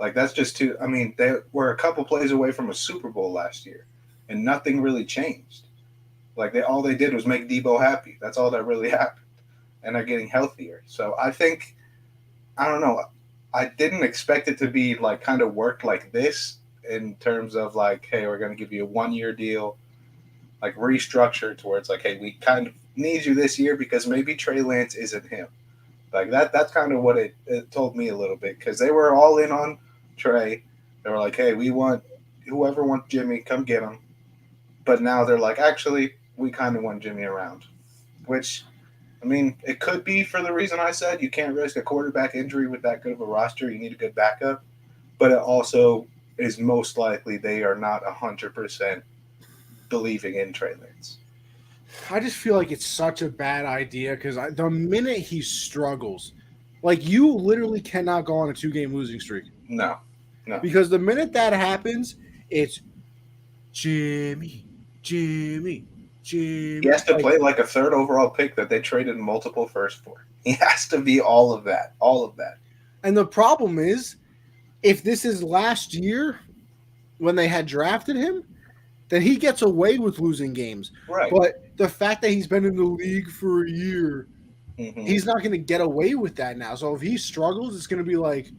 Like that's just too. I mean, they were a couple plays away from a Super Bowl last year, and nothing really changed. Like all they did was make Debo happy. That's all that really happened, and they're getting healthier. So I think, I don't know. I didn't expect it to be like kind of worked like this in terms of like, hey, we're going to give you a 1-year deal, like restructured towards like, hey, we kind of need you this year because maybe Trey Lance isn't him. Like that's kind of what it told me a little bit because they were all in on Trey. They were like, hey, we want whoever wants Jimmy, come get him. But now they're like, actually, we kind of want Jimmy around, which, I mean, it could be for the reason I said. You can't risk a quarterback injury with that good of a roster. You need a good backup. But it also is most likely they are not 100% believing in Trey Lance. I just feel like it's such a bad idea because the minute he struggles, like you literally cannot go on a 2-game losing streak. No. Because the minute that happens, it's Jimmy. He has to play like a 3rd overall pick that they traded multiple firsts for. He has to be all of that. And the problem is, if this is last year when they had drafted him, then he gets away with losing games. Right. But the fact that he's been in the league for a year, he's not going to get away with that now. So if he struggles, it's going to be like,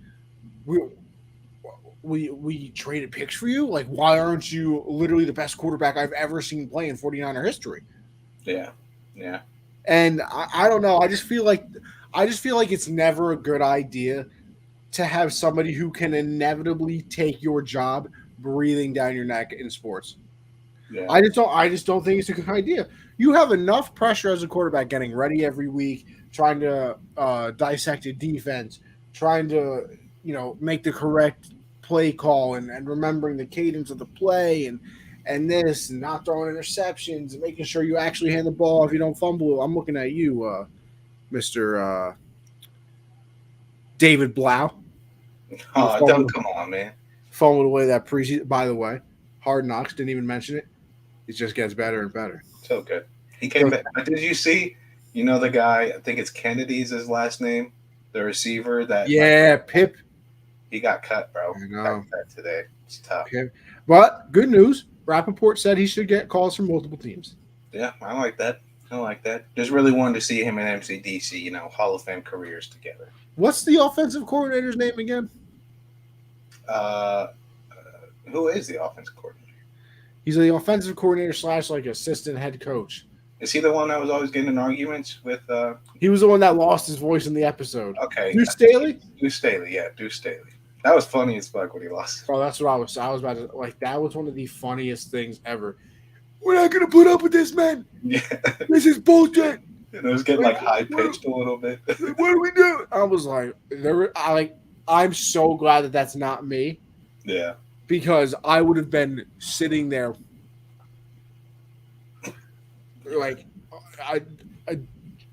we traded picks for you? Like, why aren't you literally the best quarterback I've ever seen play in 49er history? Yeah. And I don't know. I just feel like it's never a good idea to have somebody who can inevitably take your job breathing down your neck in sports. Yeah. I just don't think it's a good idea. You have enough pressure as a quarterback getting ready every week, trying to dissect a defense, trying to, make the correct play call and remembering the cadence of the play and this and not throwing interceptions and making sure you actually hand the ball if you don't fumble. I'm looking at you, Mr. David Blau. Oh, don't come on, man. Fumbled away that preseason. By the way, Hard Knocks didn't even mention it. It just gets better and better. So good. He came back. But did you see? The guy? I think it's Kennedy's his last name. The receiver that. Yeah, Pip. He got cut, bro. I know. Got cut today. It's tough. Okay. But good news. Rappaport said he should get calls from multiple teams. Yeah, I like that. Just really wanted to see him and MCDC, Hall of Fame careers together. What's the offensive coordinator's name again? Who is the offensive coordinator? He's the offensive coordinator / like assistant head coach. Is he the one that was always getting in arguments with? He was the one that lost his voice in the episode. Okay. Deuce Staley? Deuce Staley, yeah, Deuce Staley. That was funny as fuck when he lost. Oh, that's what I was about to like. That was one of the funniest things ever. We're not gonna put up with this, man. Yeah. This is bullshit. And it was getting high pitched a little bit. What do we do? I was like, I'm so glad that that's not me. Yeah. Because I would have been sitting there, I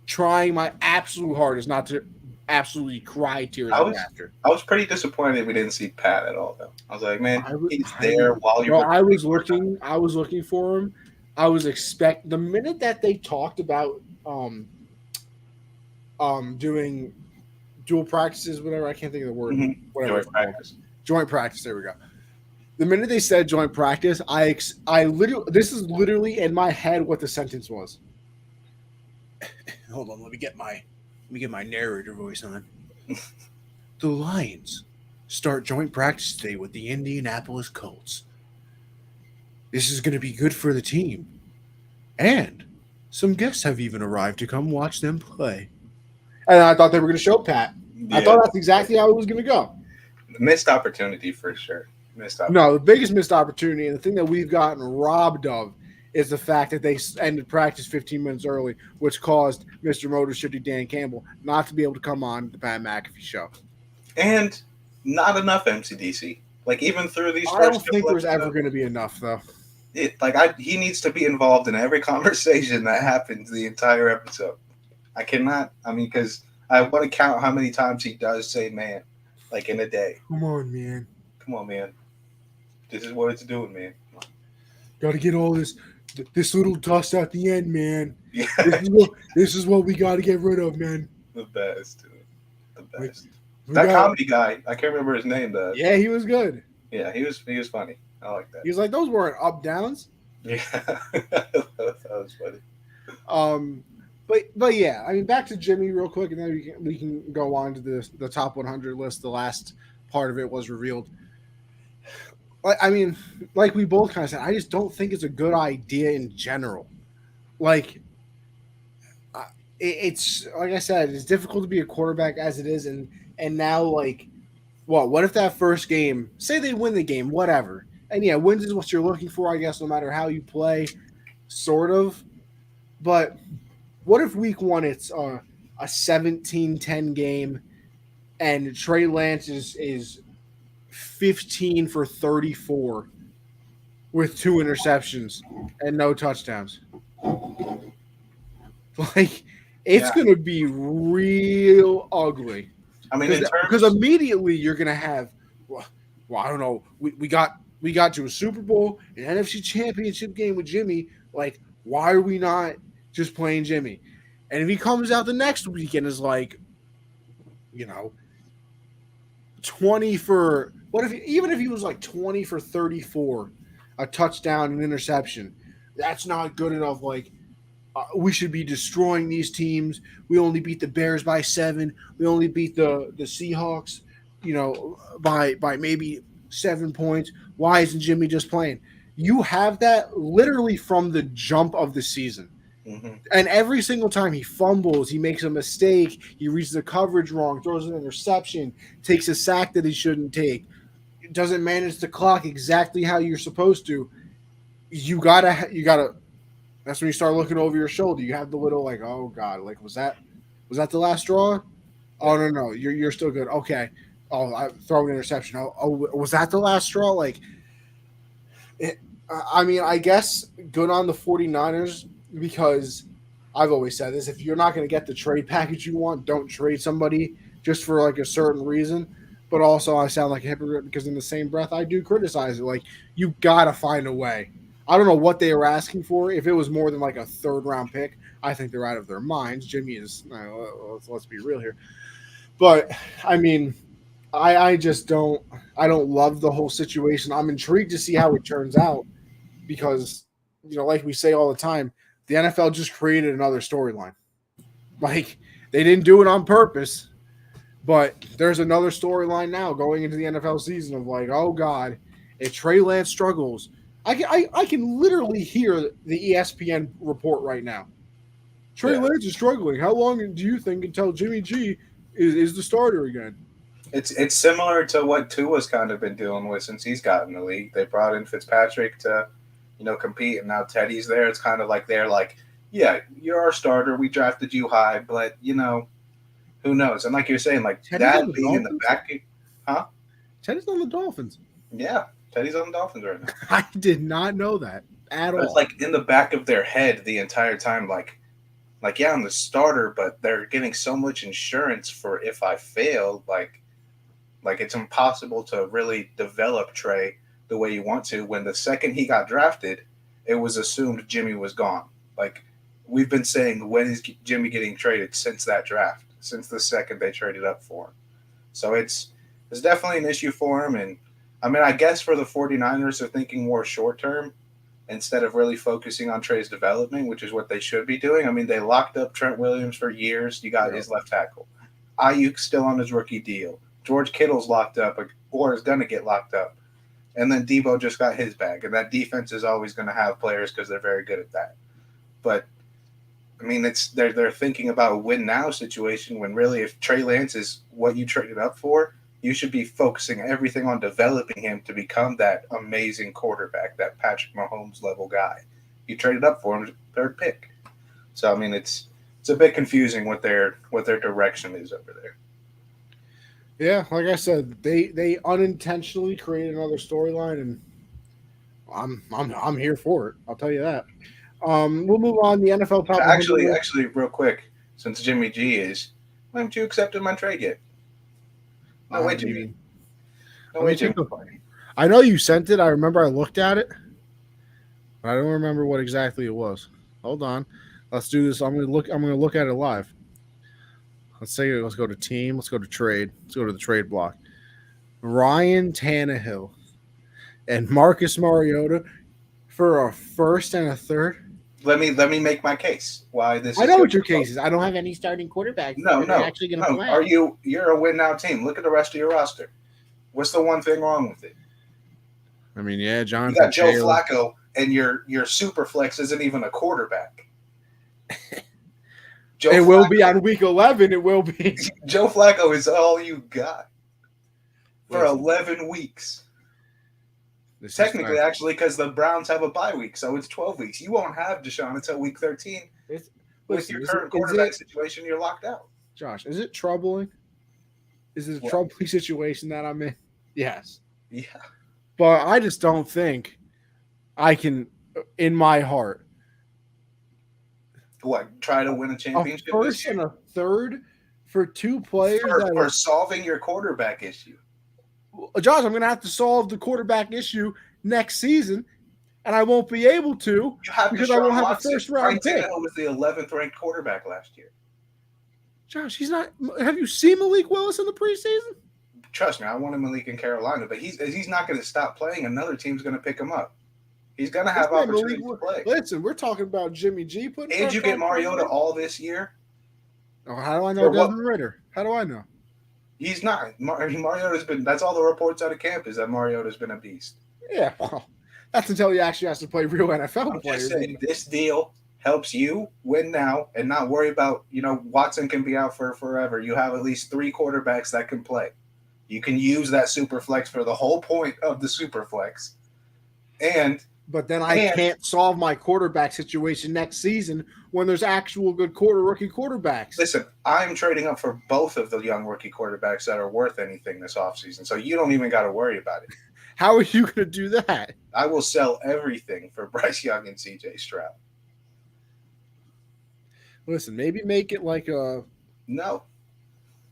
trying my absolute hardest not to absolutely cry tears after. I was pretty disappointed we didn't see Pat at all, though. I was like, man, he's there while you're. I was looking for him. I was expecting the minute that they talked about doing dual practices, whatever. I can't think of the word. Mm-hmm. Whatever. Joint practice. There we go. The minute they said joint practice, I literally, this is literally in my head what the sentence was. Hold on, let me get my narrator voice on. The Lions start joint practice today with the Indianapolis Colts. This is going to be good for the team. And some guests have even arrived to come watch them play. And I thought they were going to show Pat. Yeah. I thought that's exactly how it was going to go. Missed opportunity for sure. No, the biggest missed opportunity and the thing that we've gotten robbed of is the fact that they ended practice 15 minutes early, which caused Mr. Motor City Dan Campbell not to be able to come on the Pat McAfee show. And not enough MCDC. Even through these I don't think there's ever going to be enough, though. He needs to be involved in every conversation that happens the entire episode. I cannot, because I want to count how many times he does say man, in a day. Come on, man. This is what it's doing, man. Got to get all this little dust at the end, man. Yeah. This is what we got to get rid of, man. The best, dude. The best. That comedy guy, I can't remember his name. Yeah, he was good. Yeah, he was funny. I like that. He was like, those weren't up downs. Yeah, that was funny. But yeah, back to Jimmy real quick, and then we can go on to the top 100 list. The last part of it was revealed. Like we both kind of said, I just don't think it's a good idea in general. It's like I said, it's difficult to be a quarterback as it is, and now what if that first game, say they win the game, whatever, and yeah, wins is what you're looking for, I guess, no matter how you play, sort of. But what if week one it's a 17-10 game, and Trey Lance is 15 for 34 with 2 interceptions and no touchdowns? It's going to be real ugly. Because immediately you're going to have, I don't know, we got to a Super Bowl, an NFC Championship game with Jimmy. Why are we not just playing Jimmy? And if he comes out the next weekend is 20 for – even if he was 20 for 34, a touchdown and interception, that's not good enough. We should be destroying these teams. We only beat the Bears by 7. We only beat the Seahawks, by maybe 7 points. Why isn't Jimmy just playing? You have that literally from the jump of the season. Mm-hmm. And every single time he fumbles, he makes a mistake, he reads the coverage wrong, throws an interception, takes a sack that he shouldn't take, doesn't manage the clock exactly how you're supposed to. you gotta. That's when you start looking over your shoulder. You have the little like, oh god, like was that the last straw? Yeah. Oh no, you're still good. Okay. Oh, I throw an interception. Oh, was that the last straw? Like, it, I mean, I guess good on the 49ers because I've always said this: if you're not going to get the trade package you want, don't trade somebody just for like a certain reason. But also, I sound like a hypocrite because in the same breath, I do criticize it. Like, you gotta find a way. I don't know what they were asking for. If it was more than like a third round pick, I think they're out of their minds. Jimmy is. Let's be real here. But I mean, I just don't. I don't love the whole situation. I'm intrigued to see how it turns out because like we say all the time, the NFL just created another storyline. Like they didn't do it on purpose, but there's another storyline now going into the NFL season of like, oh god, if Trey Lance struggles, I can literally hear the ESPN report right now. Trey Yeah. Lance is struggling. How long do you think until Jimmy G is the starter again? It's similar to what Tua's kind of been dealing with since he's gotten the league. They brought in Fitzpatrick to, compete, and now Teddy's there. It's kind of like they're like, yeah, you're our starter. We drafted you high, but who knows? And like you're saying, like Teddy's on that the being in the Dolphins. back, huh? Teddy's on the Dolphins. Yeah, Teddy's on the Dolphins right now. I did not know that at But it's all. like in the back of their head the entire time, like yeah, I'm the starter, but they're getting so much insurance for if I fail, like it's impossible to really develop Trey the way you want to. When the second he got drafted, it was assumed Jimmy was gone. Like we've been saying, when is Jimmy getting traded since that draft? Since the second they traded up for him. So it's definitely an issue for him. And I mean, I guess for the 49ers, they're thinking more short term instead of really focusing on Trey's development, which is what they should be doing. I mean, they locked up Trent Williams for years. You got his left tackle. Ayuk's still on his rookie deal. George Kittle's locked up or is going to get locked up. And then Debo just got his bag. And that defense is always going to have players because they're very good at that. But, I mean, they're thinking about a win now situation when really if Trey Lance is what you traded up for, you should be focusing everything on developing him to become that amazing quarterback, that Patrick Mahomes level guy. You traded up for him, third pick. So, I mean, it's a bit confusing what their direction is over there. Yeah, like I said, they unintentionally created another storyline, and I'm here for it. I'll tell you that. We'll move on. The NFL top 100 list. Actually, real quick, since Jimmy G is, why haven't you accepted my trade yet? No way, Jimmy. No way, Jimmy. I know you sent it. I remember I looked at it, but I don't remember what exactly it was. Hold on, let's do this. I'm gonna look at it live. Let's go to team. Let's go to trade. Let's go to the trade block. Ryan Tannehill and Marcus Mariota for a first and a third. Let me make my case. Why this? I know what your case is. I don't have any starting quarterbacks. No. Actually going to play. You're a win now team. Look at the rest of your roster. What's the one thing wrong with it? I mean, yeah, John. You got Joe Flacco, and your super flex isn't even a quarterback. It will be on week 11. It will be. Joe Flacco is all you got for 11 weeks. Technically, actually, because the Browns have a bye week, so it's 12 weeks. You won't have Deshaun until week 13. With your current quarterback situation, you're locked out. Josh, is it troubling? Is it a troubling situation that I'm in? Yes. Yeah. But I just don't think I can, in my heart, try to win a championship? A first and a third for two players for solving your quarterback issue. Josh, I'm going to have to solve the quarterback issue next season, and I won't be able to because I won't have a first round pick. Tannehill was the 11th ranked quarterback last year. Josh, he's not. Have you seen Malik Willis in the preseason? Trust me, I wanted Malik in Carolina, but he's not going to stop playing. Another team's going to pick him up. He's going to have opportunities to play. Listen, we're talking about Jimmy G. And you get Mariota all this year. Oh, how do I know Desmond Ridder? How do I know? He's not. Mariota's been. That's all the reports out of camp is that Mariota's been a beast. Yeah, well, that's until he actually has to play real NFL players. Just saying, this deal helps you win now and not worry about. Watson can be out for forever. You have at least 3 quarterbacks that can play. You can use that super flex for the whole point of the super flex, and But then I can't solve my quarterback situation next season when there's actual good rookie quarterbacks. Listen, I'm trading up for both of the young rookie quarterbacks that are worth anything this offseason, so you don't even got to worry about it. How are you going to do that? I will sell everything for Bryce Young and CJ Stroud. Listen, maybe make it like a... No.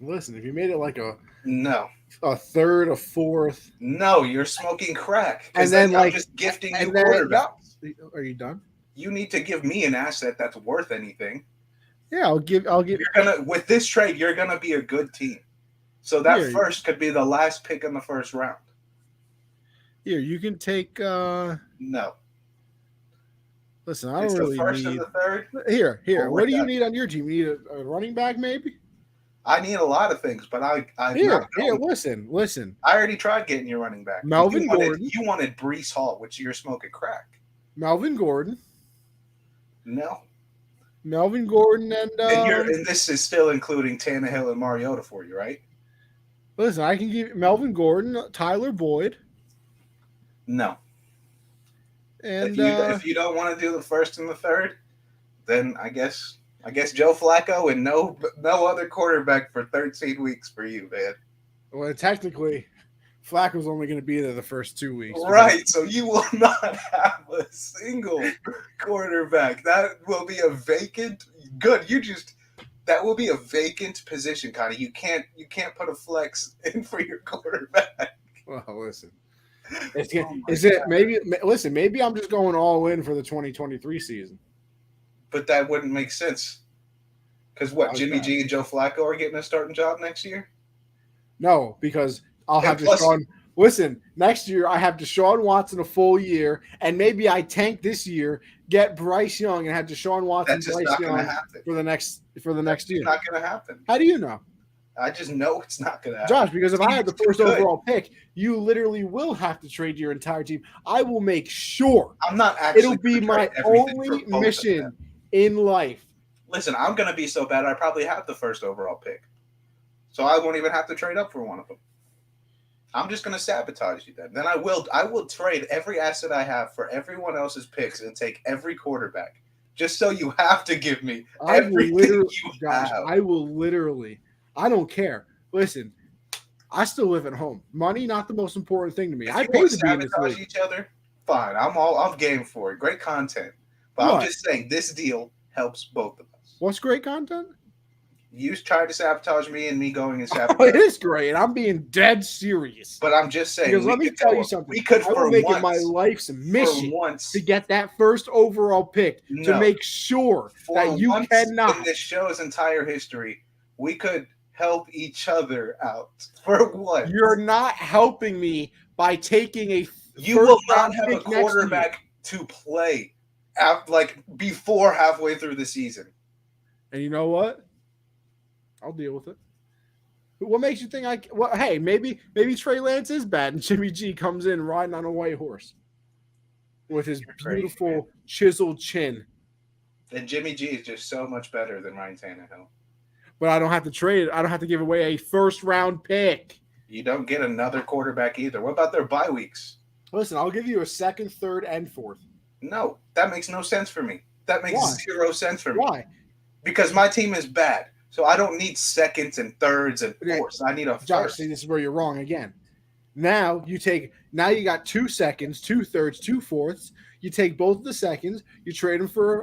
Listen, if you made it like a... No. A third, a fourth. No, you're smoking crack. And then I'm just gifting you quarterbacks. Are you done? You need to give me an asset that's worth anything. Yeah, I'll give. With this trade, you're gonna be a good team. So that first could be the last pick in the first round. Here, you can take. No. Listen, I don't really the first need. And the third. Here. What do you need on your team? You need a running back, maybe. I need a lot of things, but I listen. I already tried getting your running back. Melvin Gordon. You wanted Breece Hall, which you're smoking crack. Melvin Gordon. No. Melvin Gordon and this is still including Tannehill and Mariota for you, right? Listen, I can give Melvin Gordon, Tyler Boyd. No. And if you don't want to do the first and the third, then I guess Joe Flacco and no other quarterback for 13 weeks for you, man. Well, technically, Flacco's only going to be there the first 2 weeks. Right, so you will not have a single quarterback. That will be a vacant. Good, that will be a vacant position, Connie. You can't put a flex in for your quarterback. Well, listen. Maybe I'm just going all in for the 2023 season. But that wouldn't make sense. Because Jimmy G and Joe Flacco are getting a starting job next year? No, because I'll have Deshaun. Listen, next year I have Deshaun Watson a full year, and maybe I tank this year, get Bryce Young, and have Deshaun Watson, Bryce Young for the next year. It's not going to happen. How do you know? I just know it's not going to happen. Josh, because if I had the first overall pick, you literally will have to trade your entire team. I will make sure. I'm not actually. It'll be my only mission in life. Listen, I'm going to be so bad I probably have the first overall pick. So I won't even have to trade up for one of them. I'm just going to sabotage you then. Then I will trade every asset I have for everyone else's picks and take every quarterback. Just so you have to give me everything you have. I will literally. I don't care. Listen, I still live at home. Money not the most important thing to me. I pay to be in this league. Each other. Fine, I'm game for it. Great content. But I'm just saying this deal helps both of us. What's great content? You tried to sabotage me and me going and sabotage. Oh, it is great. I'm being dead serious. But I'm just saying. Because let me tell you something. I will make it my life's mission to get that first overall pick to make sure that you cannot. In this show's entire history, we could help each other out. For what? You're not helping me by taking a. You will not have a quarterback to play before halfway through the season. And you know what? I'll deal with it. What makes you think hey, maybe Trey Lance is bad and Jimmy G comes in riding on a white horse with his beautiful chiseled chin. And Jimmy G is just so much better than Ryan Tannehill. But I don't have to trade. I don't have to give away a first-round pick. You don't get another quarterback either. What about their bye weeks? Listen, I'll give you a second, third, and fourth. No, that makes no sense for me. That makes zero sense for me. Why? Because my team is bad. So I don't need seconds and thirds and fourths. I need a first. Josh, see, this is where you're wrong again. Now you got 2 seconds, 2 thirds, 2 fourths. You take both of the seconds. You trade them for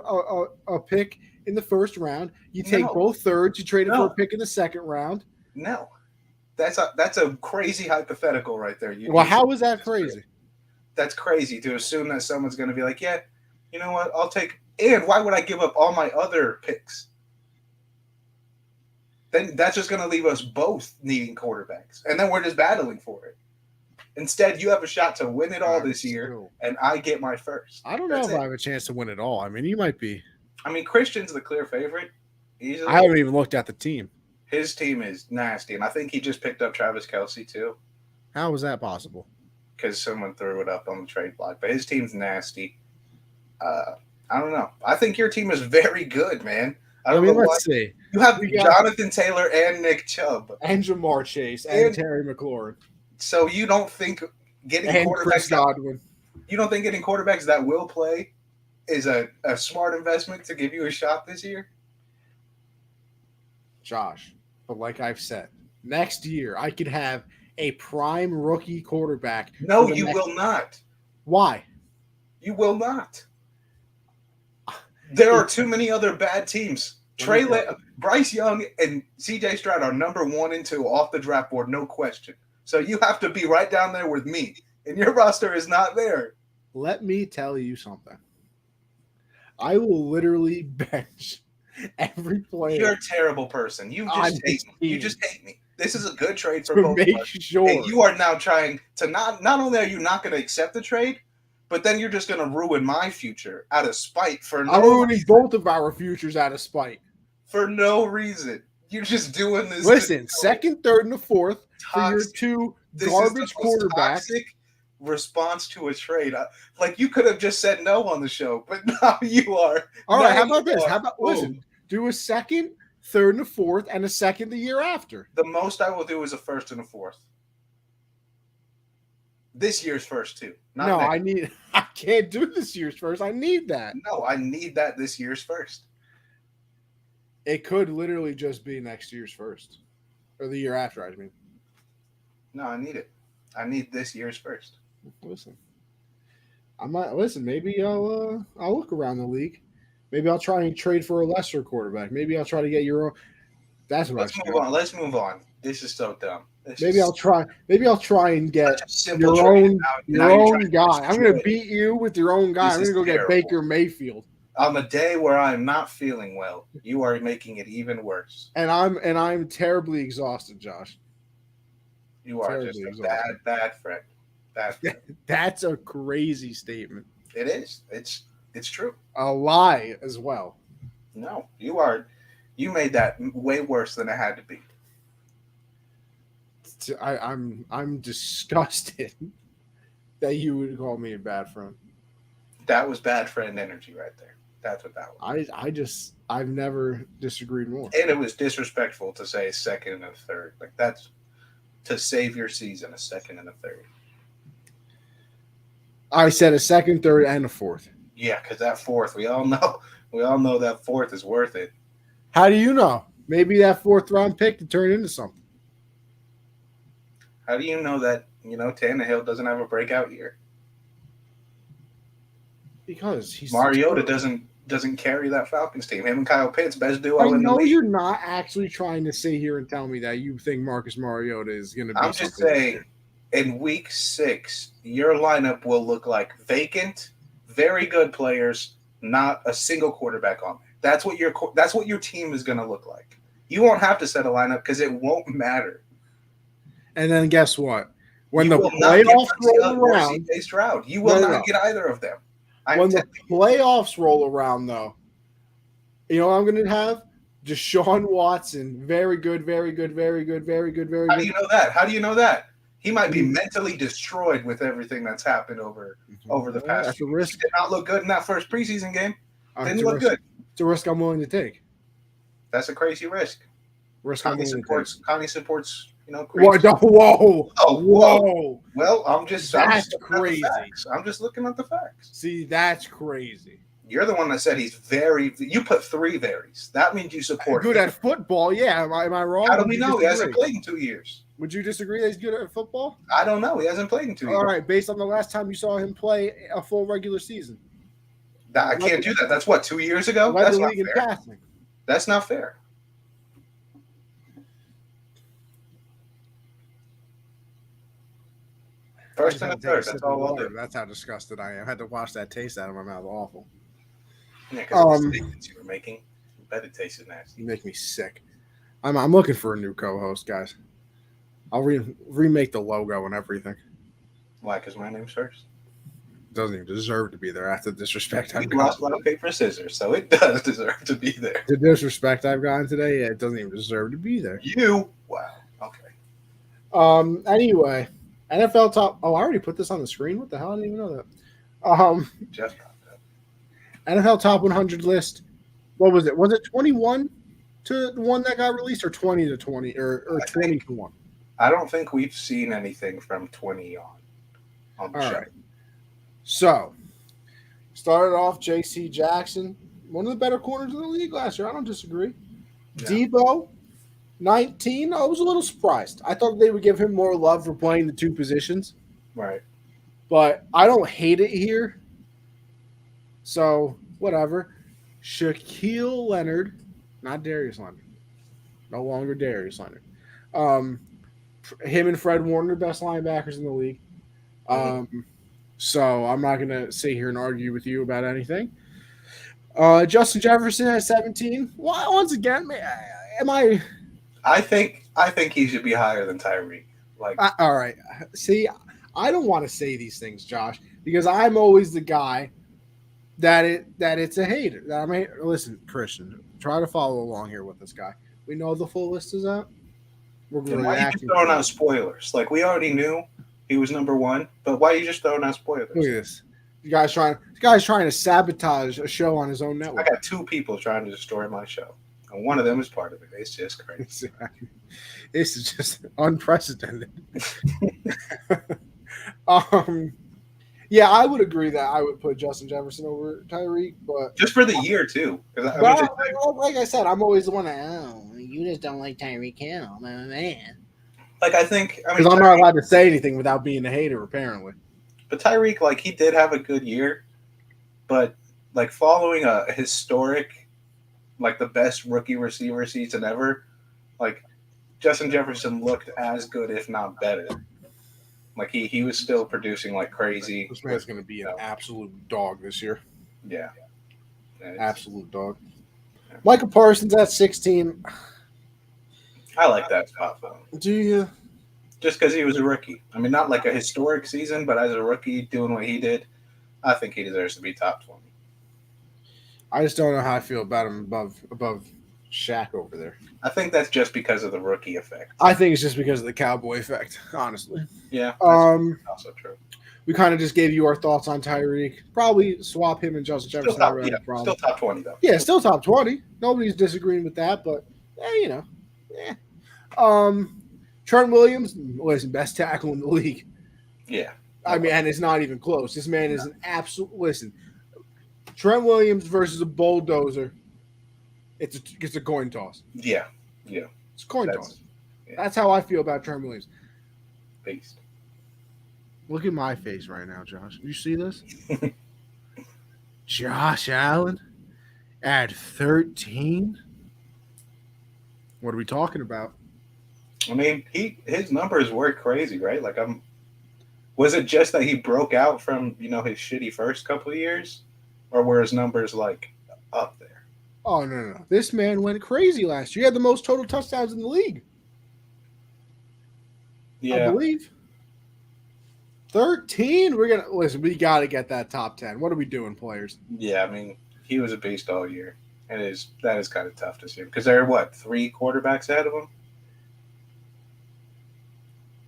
a pick in the first round. You take both thirds. You trade them for a pick in the second round. No. That's a crazy hypothetical right there. How is that crazy? That's crazy to assume that someone's going to be like, yeah, you know what? I'll take – and why would I give up all my other picks? Then that's just going to leave us both needing quarterbacks. And then we're just battling for it. Instead, you have a shot to win it all this year, and I get my first. I don't know if I have a chance to win it all. I mean, you might be. I mean, Christian's the clear favorite. Easily. I haven't even looked at the team. His team is nasty, and I think he just picked up Travis Kelce, too. How was that possible? Because someone threw it up on the trade block. But his team's nasty. I don't know. I think your team is very good, man. Let's see. You have Jonathan Taylor and Nick Chubb. And Jamar Chase and Terry McLaurin. So you don't think getting and quarterbacks Chris Godwin. You don't think getting quarterbacks that will play is a smart investment to give you a shot this year? Josh, but like I've said, next year I could have a prime rookie quarterback. No, you will not. Why? You will not. There are too many other bad teams. Bryce Young and CJ Stroud are number 1 and 2 off the draft board, no question. So you have to be right down there with me, and your roster is not there. Let me tell you something. I will literally bench every player. You're a terrible person. You just hate me. You just hate me. This is a good trade for both of us. Sure. And you are now trying to not only are you not going to accept the trade, but then you're just going to ruin my future out of spite for no reason. I'm ruining both of our futures out of spite. For no reason. You're just doing this. Listen, second, third, and the fourth for your two garbage quarterbacks. Toxic response to a trade. Like, you could have just said no on the show, but now you are. All right, how about this? Listen, do a second, third, and a fourth, and a second the year after. The most I will do is a first and a fourth. This year's first, too. I can't do this year's first. I need that. No, I need that this year's first. It could literally just be next year's first. Or the year after, I mean. No, I need it. I need this year's first. Listen. Maybe I'll look around the league. Maybe I'll try and trade for a lesser quarterback. Maybe I'll try to get your own. Let's move on. This is so dumb. I'll try and get your own guy. I'm going to beat you with your own guy. I'm going to go get Baker Mayfield. On the day where I'm not feeling well, you are making it even worse. And I'm terribly exhausted, Josh. You are terribly just a bad friend. Bad friend. That's a crazy statement. It is. It's true. A lie as well. No, you are. You made that way worse than it had to be. I'm disgusted that you would call me a bad friend. That was bad friend energy right there. That's what that was. I've never disagreed more. And it was disrespectful to say a second and a third. Like, that's to save your season, a second and a third. I said a second, third, and a fourth. Yeah, because that fourth, we all know that fourth is worth it. How do you know? Maybe that fourth round pick could turn into something. How do you know that, Tannehill doesn't have a breakout year? Because Mariota doesn't carry that Falcons team. Him and Kyle Pitts, best duo in the league. I know you're not actually trying to sit here and tell me that you think Marcus Mariota is going to be. I'm just saying, in week 6, your lineup will look like vacant, very good players, not a single quarterback on there. That's what your team is going to look like. You won't have to set a lineup because it won't matter. And then guess what? When the playoffs roll around, Stroud, you will not get either of them. When the playoffs roll around, though, you know what I'm going to have? Deshaun Watson. Very good, very good, very good, very good, very good. How do you know that? He might be mentally destroyed with everything that's happened over the past few weeks. He did not look good in that first preseason game. Didn't look good. It's a risk I'm willing to take. That's a crazy risk. Connie supports Whoa. Oh, whoa. Well, that's crazy. I'm just looking at the facts. See, that's crazy. You're the one that said you put 3 varies. That means you support good at football. Yeah. Am I wrong? How do we know? He hasn't played in 2 years. Would you disagree that he's good at football? I don't know. He hasn't played in 2 years. All right. Based on the last time you saw him play a full regular season. I can't do that. That's 2 years ago? That's not fair. That's not fair. First and a third. That's all I'll do. That's how disgusted I am. I had to wash that taste out of my mouth. Awful. Yeah, because the steak that you were making, I bet it tasted nasty. You make me sick. I'm looking for a new co-host, guys. I'll remake the logo and everything. Why? Because my name's first. Doesn't even deserve to be there after the disrespect I've gotten. Lost a lot of paper scissors, so it does deserve to be there. The disrespect I've gotten today, it doesn't even deserve to be there. Wow. Okay. Anyway, NFL top. Oh, I already put this on the screen. What the hell? I didn't even know that. Just NFL top 100 list. What was it? Was it 21 to the one that got released, or 20 to 20, or 20 to 1? I don't think we've seen anything from 20 on the show. Right. So, started off J.C. Jackson, one of the better corners in the league last year. I don't disagree. Yeah. Debo, 19. I was a little surprised. I thought they would give him more love for playing the two positions, Right. but I don't hate it here. So, whatever. Shaquille Leonard, not Darius Leonard. No longer Darius Leonard. Um, him and Fred Warner, best linebackers in the league. So I'm not going to sit here and argue with you about anything. Justin Jefferson at 17. Well, once again, am I? I think he should be higher than Tyreek. Like, All right. See, I don't want to say these things, Josh, because I'm always the guy that it's a hater. That I mean, listen, Christian, try to follow along here with this guy. We know the full list is out. We're then why are you just reacting. throwing out spoilers? Like, we already knew he was number one, but why are you just throwing out spoilers? Look at this. The guy's trying to sabotage a show on his own network. I got two people trying to destroy my show, and one of them is part of it. It's just crazy. This is just unprecedented. Yeah, I would agree that I would put Justin Jefferson over Tyreek, but just for the year too. Like I said, I'm always the one that you just don't like Tyreek Hill, man. Like I think because I'm not allowed to say anything without being a hater, apparently. But Tyreek, like he did have a good year, but like following a historic, like the best rookie receiver season ever, like Justin Jefferson looked as good, if not better. Like he was still producing like crazy. This man's going to be an absolute dog this year. Yeah. Absolute dog. Yeah. Micah Parsons at 16. I like that spot for him. Do you? Just because he was a rookie. I mean, not like a historic season, but as a rookie doing what he did, I think he deserves to be top 20. I just don't know how I feel about him above Shaq over there. I think that's just because of the rookie effect. I think it's just because of the cowboy effect, honestly. Yeah. That's also true. We kind of just gave you our thoughts on Tyreek. Probably swap him and Justin Jefferson. Still top 20, though. Yeah, still top 20. Nobody's disagreeing with that, but, Trent Williams, listen, best tackle in the league. Yeah. I mean, and it's not even close. This man is an absolute – listen, Trent Williams versus a bulldozer, it's a coin toss. Yeah. Yeah. It's a coin toss. Yeah. That's how I feel about Trent Williams. Beast. Look at my face right now, Josh. You see this? Josh Allen at 13? What are we talking about? I mean, his numbers were crazy, right? Like was it just that he broke out from, his shitty first couple of years? Or were his numbers like up there? Oh no. This man went crazy last year. He had the most total touchdowns in the league. Yeah. I believe. 13? We gotta get that top 10. What are we doing, players? Yeah, I mean, he was a beast all year. That is kind of tough to see. Because there are 3 quarterbacks ahead of him?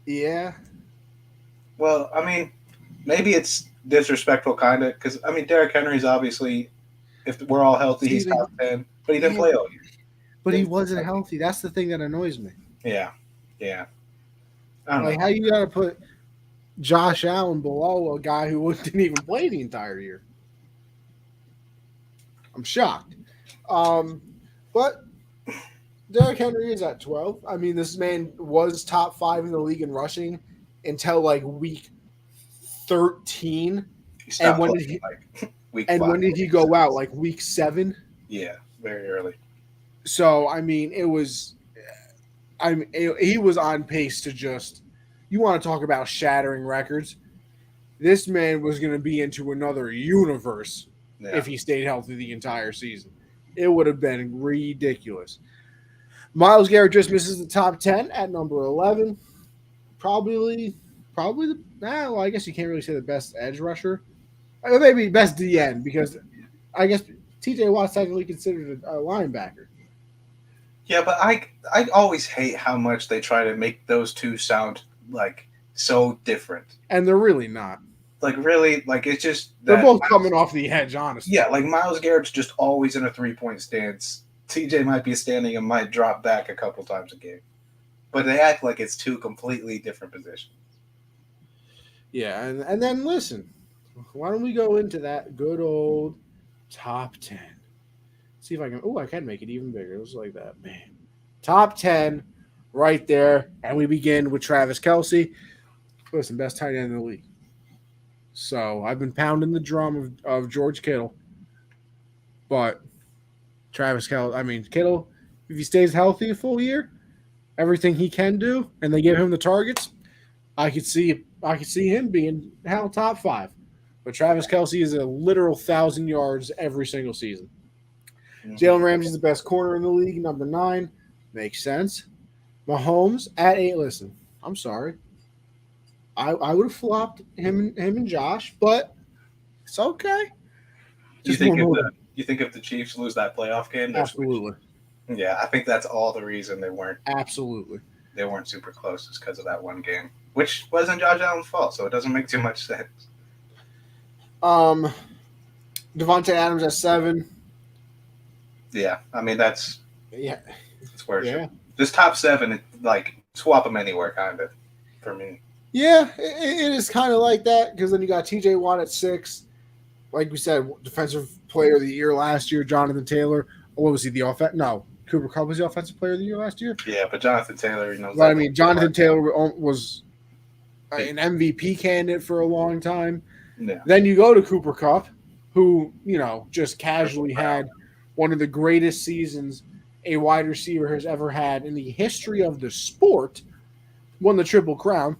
Yeah. Well, I mean, maybe it's disrespectful, kind of, because I mean, Derrick Henry's obviously, if we're all healthy, he's top 10, but he didn't play all year. But he wasn't healthy. That's the thing that annoys me. Yeah. I don't know. How you gotta put Josh Allen below a guy who didn't even play the entire year? I'm shocked. But Derrick Henry is at 12. I mean, this man was top 5 in the league in rushing until like week 13. And when did he? Week 5. When did he go out? Like week 7? Yeah, very early. So I mean, he was on pace to just. You want to talk about shattering records? This man was going to be into another universe if he stayed healthy the entire season. It would have been ridiculous. Myles Garrett just misses the top 10 at number 11. Probably I guess you can't really say the best edge rusher. Maybe best DN, because I guess TJ Watt's technically considered a linebacker. Yeah, but I always hate how much they try to make those two sound like so different. And they're really not. Like really, like it's just they're both coming off the edge, honestly. Yeah, like Myles Garrett's just always in a 3-point stance. TJ might be standing and might drop back a couple times a game. But they act like it's two completely different positions. Yeah, and then listen. Why don't we go into that good old top 10? See if I can. Oh, I can make it even bigger. It was like that, man. Top 10 right there. And we begin with Travis Kelce. Listen, best tight end in the league. So I've been pounding the drum of George Kittle. But Travis Kelce, I mean, Kittle, if he stays healthy a full year, everything he can do, and they give him the targets, I could see him being hell top five. But Travis Kelce is a literal 1,000 yards every single season. Jalen Ramsey's the best corner in the league, number 9. Makes sense. Mahomes at 8. Listen, I'm sorry. I would have flopped him and Josh, but it's okay. You think if the Chiefs lose that playoff game, absolutely. Yeah, I think that's all the reason they weren't super close is because of that one game, which wasn't Josh Allen's fault, so it doesn't make too much sense. Devontae Adams at 7. Yeah, I mean that's where yeah. This top 7, like swap them anywhere, kind of for me. Yeah, it is kind of like that because then you got T.J. Watt at 6. Like we said, defensive player of the year last year, Jonathan Taylor. What was he, the offense? No, Cooper Kupp was the offensive player of the year last year. Yeah, but Jonathan Taylor, But I mean, Jonathan Taylor was an MVP candidate for a long time. Yeah. Then you go to Cooper Kupp, who just casually had one of the greatest seasons a wide receiver has ever had in the history of the sport. Won the Triple Crown.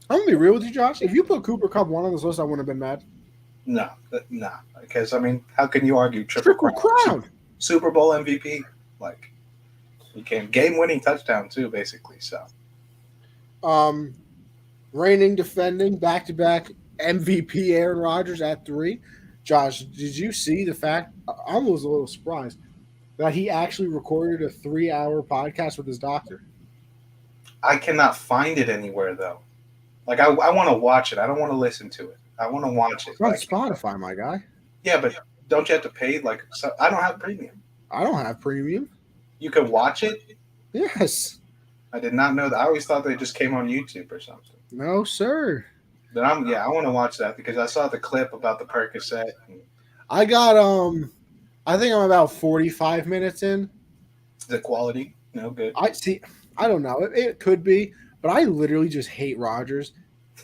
I'm gonna be real with you, Josh. If you put Cooper Kupp one on this list, I wouldn't have been mad. No, because I mean, how can you argue Triple Crown? Super Bowl MVP, like he came game-winning touchdown too, basically. So, reigning, defending, back-to-back MVP Aaron Rodgers at 3. Josh, did you see the fact? I was a little surprised that he actually recorded a 3-hour podcast with his doctor. I cannot find it anywhere though. Like I want to watch it. I don't want to listen to it. I want to watch it. It's on Spotify, my guy. Yeah, but don't you have to pay? I don't have premium. I don't have premium. You can watch it? Yes. I did not know that. I always thought they just came on YouTube or something. No, sir. But I want to watch that because I saw the clip about the Percocet. I got I think I'm about 45 minutes in. The quality, no good. I don't know. It could be, but I literally just hate Rodgers.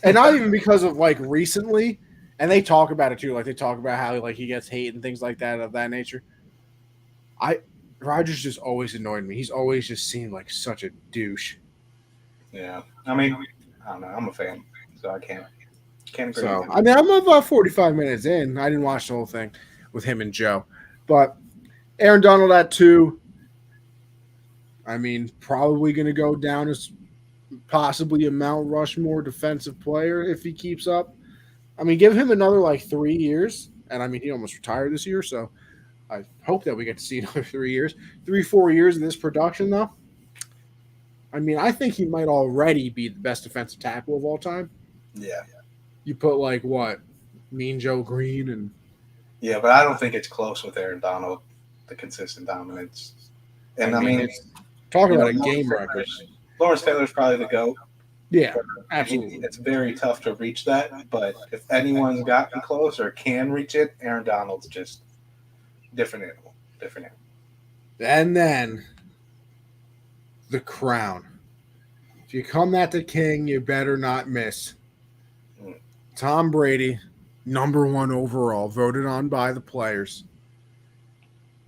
And not even because of recently, and they talk about it too. Like they talk about how he gets hate and things like that of that nature. Rodgers just always annoyed me. He's always just seemed like such a douche. Yeah, I mean, I don't know. I'm a fan, so I can't agree. So I mean, I'm about 45 minutes in. I didn't watch the whole thing with him and Joe, but Aaron Donald at 2. I mean, probably going to go down as possibly a Mount Rushmore defensive player if he keeps up. I mean, give him another 3 years, and I mean, he almost retired this year, so I hope that we get to see another 3 years. 3-4 years of this production, though. I mean, I think he might already be the best defensive tackle of all time. Yeah. You put Mean Joe Green and. Yeah, but I don't think it's close with Aaron Donald, the consistent dominance. And I mean talking about a game record. Lawrence Taylor's probably the GOAT. Yeah, absolutely. It's very tough to reach that, but if anyone's gotten close or can reach it, Aaron Donald's just different animal. And then the crown. If you come at the king, you better not miss. Tom Brady, number 1 overall, voted on by the players.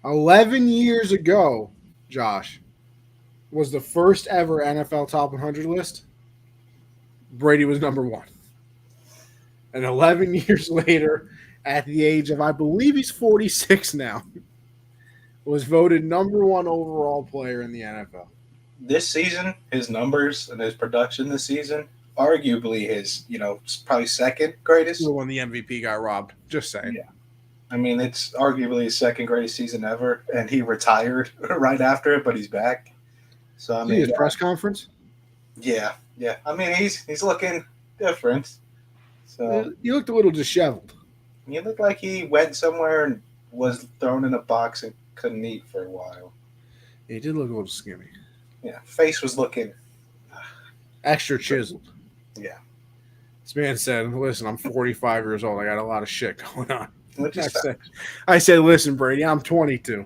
11 years ago, Josh, was the first ever NFL Top 100 list. Brady was number 1. And 11 years later, at the age of, I believe he's 46 now, was voted number 1 overall player in the NFL. This season, his numbers and his production this season, arguably his, probably second greatest. When the MVP got robbed, just saying. Yeah. I mean, it's arguably his second greatest season ever, and he retired right after it, but he's back. So I mean, his press conference. Yeah. I mean, he's looking different. So you looked a little disheveled. You looked like he went somewhere and was thrown in a box and couldn't eat for a while. He did look a little skinny. Yeah, face was looking extra chiseled. Yeah. This man said, "Listen, I'm 45 years old. I got a lot of shit going on." Which is I said, "Listen, Brady, I'm 22."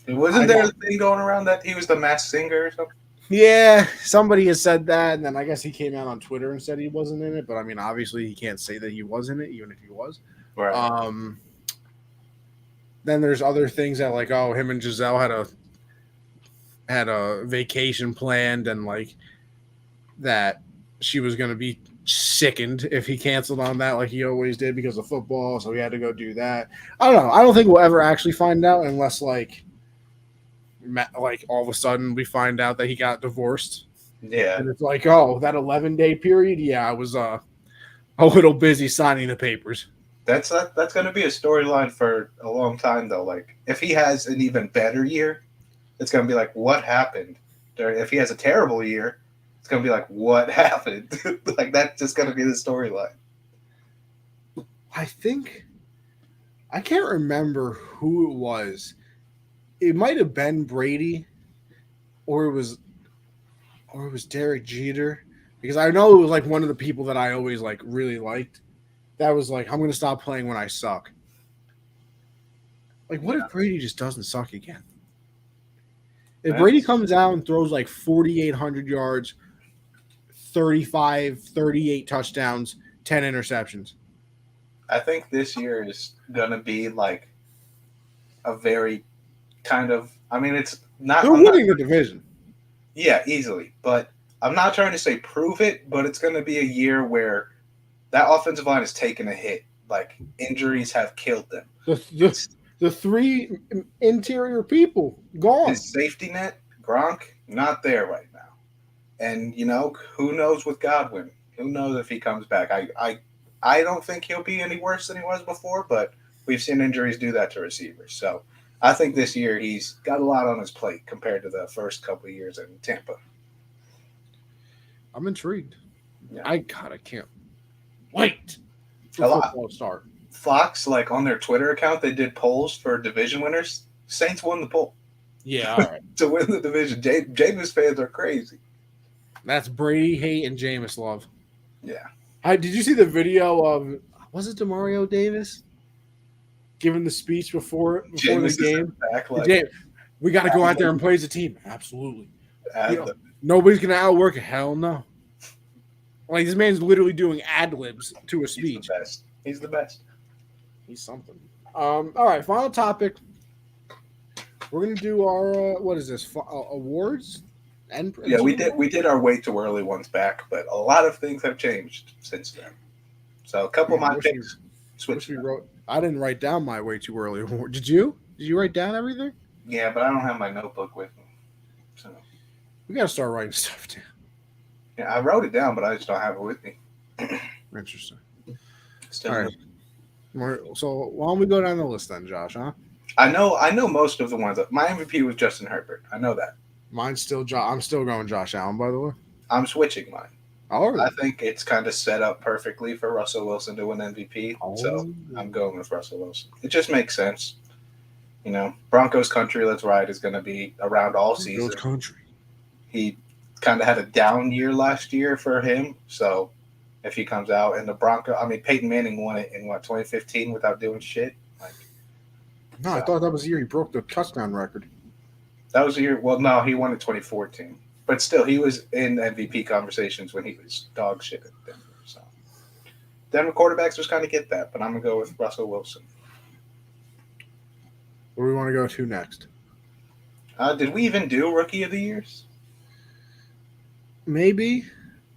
Wasn't there a thing going around that he was the masked singer or something? Yeah, somebody has said that, and then I guess he came out on Twitter and said he wasn't in it. But I mean, obviously, he can't say that he was in it, even if he was. Right. Then there's other things that like, oh, him and Giselle had a vacation planned, and like that she was going to be sickened if he canceled on that, like he always did because of football. So he had to go do that. I don't know. I don't think we'll ever actually find out unless like all of a sudden we find out that he got divorced. Yeah. And it's like, oh, that 11-day period. Yeah, I was a little busy signing the papers. That's going to be a storyline for a long time, though. Like, if he has an even better year, it's going to be like, what happened? Or if he has a terrible year, it's going to be like, what happened? Like, that's just going to be the storyline. I think I can't remember who it was. It might have been Brady, or it was Derek Jeter, because I know it was like one of the people that I always like really liked. That was like, I'm going to stop playing when I suck. Like, what if Brady just doesn't suck again? If Brady comes out and throws like 4,800 yards, 38 touchdowns, 10 interceptions. I think this year is going to be like a very kind of, I mean, it's not. They're winning the division. Yeah, easily. But I'm not trying to say prove it, but it's going to be a year where that offensive line is taking a hit. Like, injuries have killed them. The three interior people gone. His safety net, Gronk, not there right now. And, who knows with Godwin? Who knows if he comes back? I don't think he'll be any worse than he was before, but we've seen injuries do that to receivers. So I think this year he's got a lot on his plate compared to the first couple of years in Tampa. I'm intrigued. Yeah. I can't wait for football to start. Fox, like on their Twitter account, they did polls for division winners. Saints won the poll. Yeah, all right. To win the division. Jameis fans are crazy. That's Brady hate and Jameis love. Yeah. Did you see the video of, was it DeMario Davis giving the speech before the game? Back, like, we got to go out there and play as a team. Absolutely. Nobody's going to outwork it. Hell no. Like, this man's literally doing ad-libs to a speech. He's the best. He's something. All right, final topic. We're going to do our, what is this, awards? Yeah, we did our way too early ones back, but a lot of things have changed since then. So a couple of my picks switched. I didn't write down my way too early award. Did you? Did you write down everything? Yeah, but I don't have my notebook with me. So we got to start writing stuff down. Yeah, I wrote it down, but I just don't have it with me. Interesting. Still all right. So why don't we go down the list then, Josh, huh? I know most of the ones. My MVP was Justin Herbert. I know that. Mine's still I'm still going Josh Allen, by the way. I'm switching mine. All right. I think it's kind of set up perfectly for Russell Wilson to win MVP. So I'm going with Russell Wilson. It just makes sense. Broncos country, let's ride is going to be around all season. Broncos country. He kind of had a down year last year for him. So if he comes out and the Peyton Manning won it in 2015 without doing shit. I thought that was the year he broke the touchdown record. That was the year. Well, no, he won in 2014. But still, he was in MVP conversations when he was dog shit at Denver. So Denver quarterbacks just kind of get that, but I'm going to go with Russell Wilson. Where do we want to go to next? Did we even do Rookie of the Years? Maybe.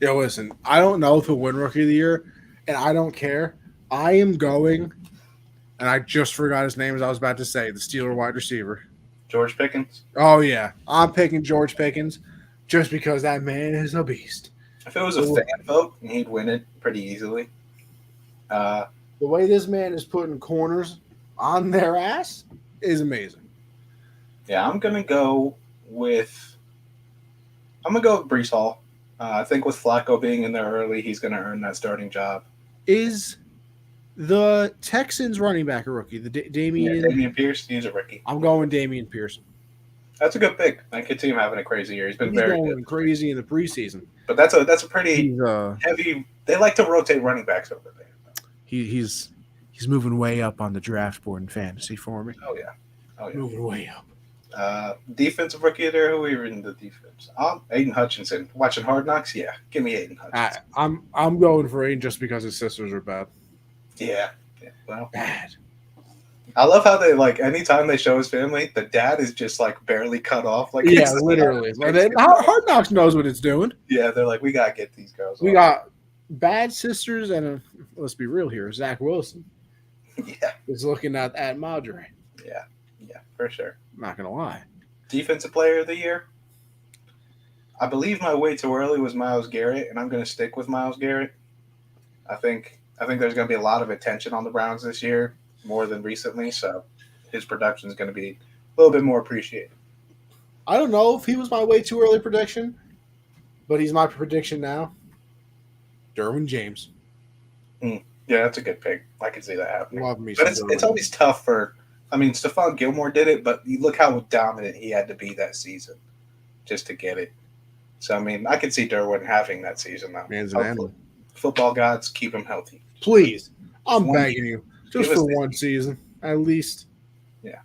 Yeah, listen, I don't know if he'll win Rookie of the Year, and I don't care. I am going, and I just forgot his name as I was about to say, the Steeler wide receiver. George Pickens? Oh, yeah. I'm picking George Pickens just because that man is a beast. If it was a fan vote, he'd win it pretty easily. The way this man is putting corners on their ass is amazing. Yeah, I'm going to go with Breece Hall. I think with Flacco being in there early, he's going to earn that starting job. Is the Texans running back a rookie? The Dameon Pierce, he's a rookie. I'm going Dameon Pierce. That's a good pick. I could see him having a crazy year. He's been very going good. Crazy in the preseason. But that's a pretty heavy. They like to rotate running backs over there. He's moving way up on the draft board in fantasy for me. Oh yeah. Moving way up. Defensive rookie of the year. Who are we in the defense? Aiden Hutchinson. Watching Hard Knocks. Yeah, give me Aiden Hutchinson. I'm going for Aiden just because his sisters are bad. Yeah. Well, bad. I love how they anytime they show his family, the dad is just barely cut off. Literally. Hard Knocks knows what it's doing. Yeah, they're like, we gotta get these girls. We got bad sisters, and let's be real here, Zach Wilson. Yeah, is looking at Madre. Yeah, for sure. I'm not gonna lie. Defensive player of the year. I believe my way too early was Myles Garrett, and I'm gonna stick with Myles Garrett. I think there's gonna be a lot of attention on the Browns this year, more than recently, so his production is gonna be a little bit more appreciated. I don't know if he was my way too early prediction, but he's my prediction now. Derwin James. Yeah, that's a good pick. I can see that happening. Love me, but it's always tough for. I mean, Stephon Gilmore did it, but you look how dominant he had to be that season just to get it. So I mean, I could see Derwin having that season now. Man's an animal. Football gods, keep him healthy. Please, I'm begging you, just for one season at least. Yeah.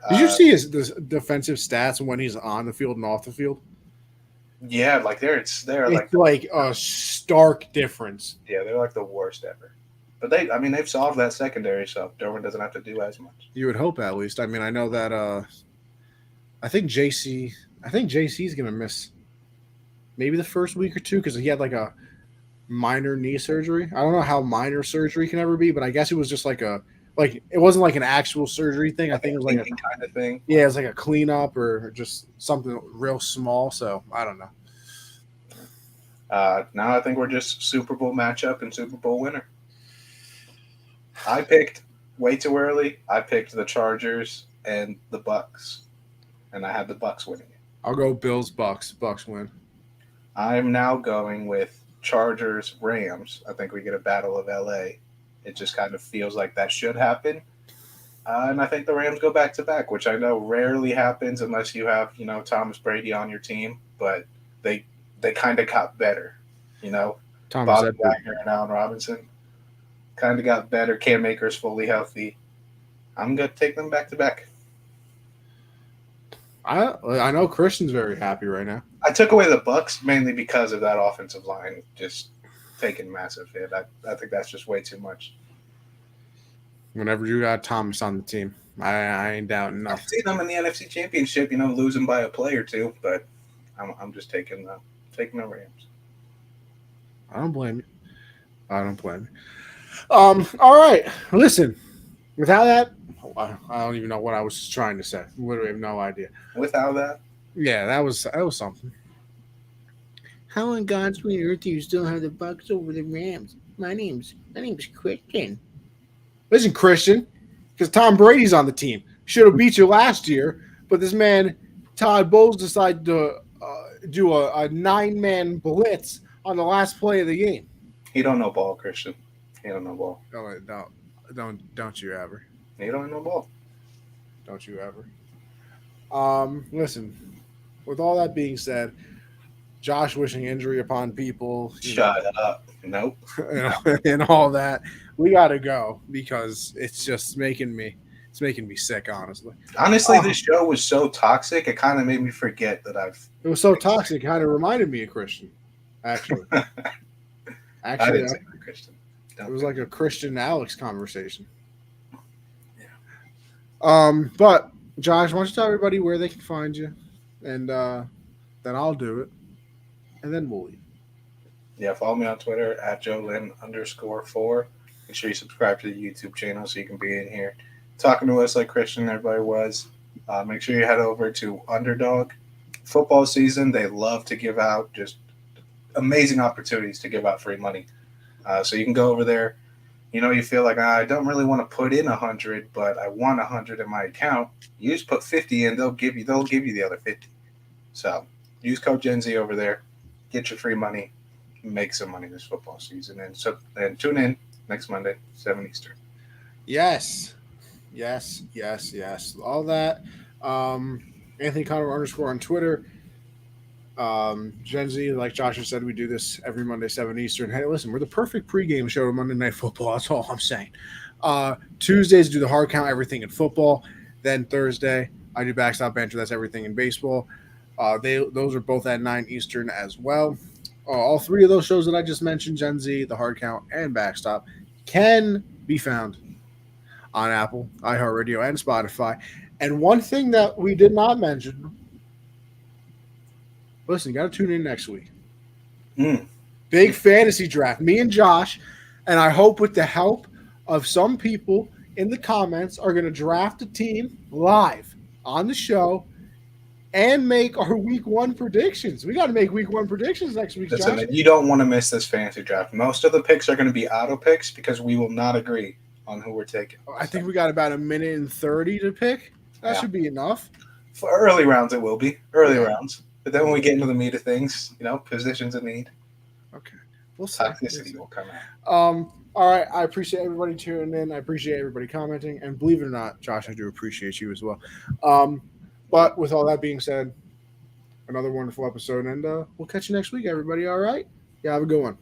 Did you see his defensive stats when he's on the field and off the field? Yeah, it's like a stark difference. Yeah, they're like the worst ever. But they've solved that secondary, so Derwin doesn't have to do as much. You would hope, at least. I mean, I know that. I think JC's gonna miss maybe the first week or two because he had a minor knee surgery. I don't know how minor surgery can ever be, but I guess it was just it wasn't an actual surgery thing. I think it was a kind of thing. Yeah, it was a cleanup or just something real small. So I don't know. Now I think we're just Super Bowl matchup and Super Bowl winner. I picked way too early. I picked the Chargers and the Bucks, and I had the Bucks winning it. I'll go Bills, Bucks. Bucks win. I'm now going with Chargers, Rams. I think we get a battle of LA. It just kind of feels like that should happen. And I think the Rams go back-to-back, which I know rarely happens unless you have, Thomas Brady on your team. But they kind of got better, Bobby Wagner and Allen Robinson kind of got better. Cam Akers fully healthy. I'm going to take them back-to-back. I know Christian's very happy right now. I took away the Bucks mainly because of that offensive line just taking massive hit. I think that's just way too much. Whenever you got Thomas on the team, I ain't doubting nothing. I've seen them in the NFC Championship, losing by a play or two, but I'm just taking the Rams. I don't blame you. All right. Listen, without that, I don't even know what I was trying to say. Literally have no idea. Without that? Yeah, that was something. How on God's green earth do you still have the Bucks over the Rams? My name's Christian. Listen, Christian, because Tom Brady's on the team. Should have beat you last year, but this man, Todd Bowles, decided to do a 9-man blitz on the last play of the game. He don't know ball, Christian. He don't know ball. Don't you ever. He don't know ball. Don't you ever. Listen, with all that being said, Josh wishing injury upon people. Shut up. Nope. And all that. We got to go because it's just making me sick, honestly. Honestly, this show was so toxic, it kind of made me forget that It was so toxic, it kind of reminded me of Christian, actually. I didn't say Christian. It was like a Christian Alex conversation. Yeah. But, Josh, why don't you tell everybody where they can find you? And then I'll do it. And then we'll leave. Yeah, follow me on Twitter @JoeLynn_4. Make sure you subscribe to the YouTube channel so you can be in here talking to us like Christian and everybody was. Make sure you head over to Underdog. Football season, they love to give out just amazing opportunities to give out free money. So you can go over there. You feel like I don't really want to put in 100, but I want 100 in my account. You just put 50 in, they'll give you the other 50. So use code Gen Z over there, get your free money, make some money this football season, and tune in next Monday, 7 Eastern. Yes. All that. Anthony Connor _ on Twitter. Gen Z, like Joshua said, we do this every Monday, 7 Eastern. Hey, listen, we're the perfect pregame show to Monday Night Football. That's all I'm saying. Tuesdays, do the hard count, everything in football. Then Thursday, I do backstop banter. That's everything in baseball. Those are both at 9 Eastern as well. All three of those shows that I just mentioned, Gen Z, the hard count, and backstop, can be found on Apple, iHeartRadio, and Spotify. And one thing that we did not mention, listen, you got to tune in next week. Big fantasy draft. Me and Josh, and I hope with the help of some people in the comments, are going to draft a team live on the show and make our week 1 predictions. We got to make week 1 predictions next week, Listen, Josh. you don't want to miss this fantasy draft. Most of the picks are going to be auto picks because we will not agree on who we're taking. I think we got about 1:30 to pick. That should be enough. For early rounds, it will be. Early rounds. But then when we get into the meat of things, positions of need. Okay. We'll see. Toxicity will come out. All right. I appreciate everybody tuning in. I appreciate everybody commenting. And believe it or not, Josh, I do appreciate you as well. But with all that being said, another wonderful episode. And we'll catch you next week, everybody. All right? Yeah, have a good one.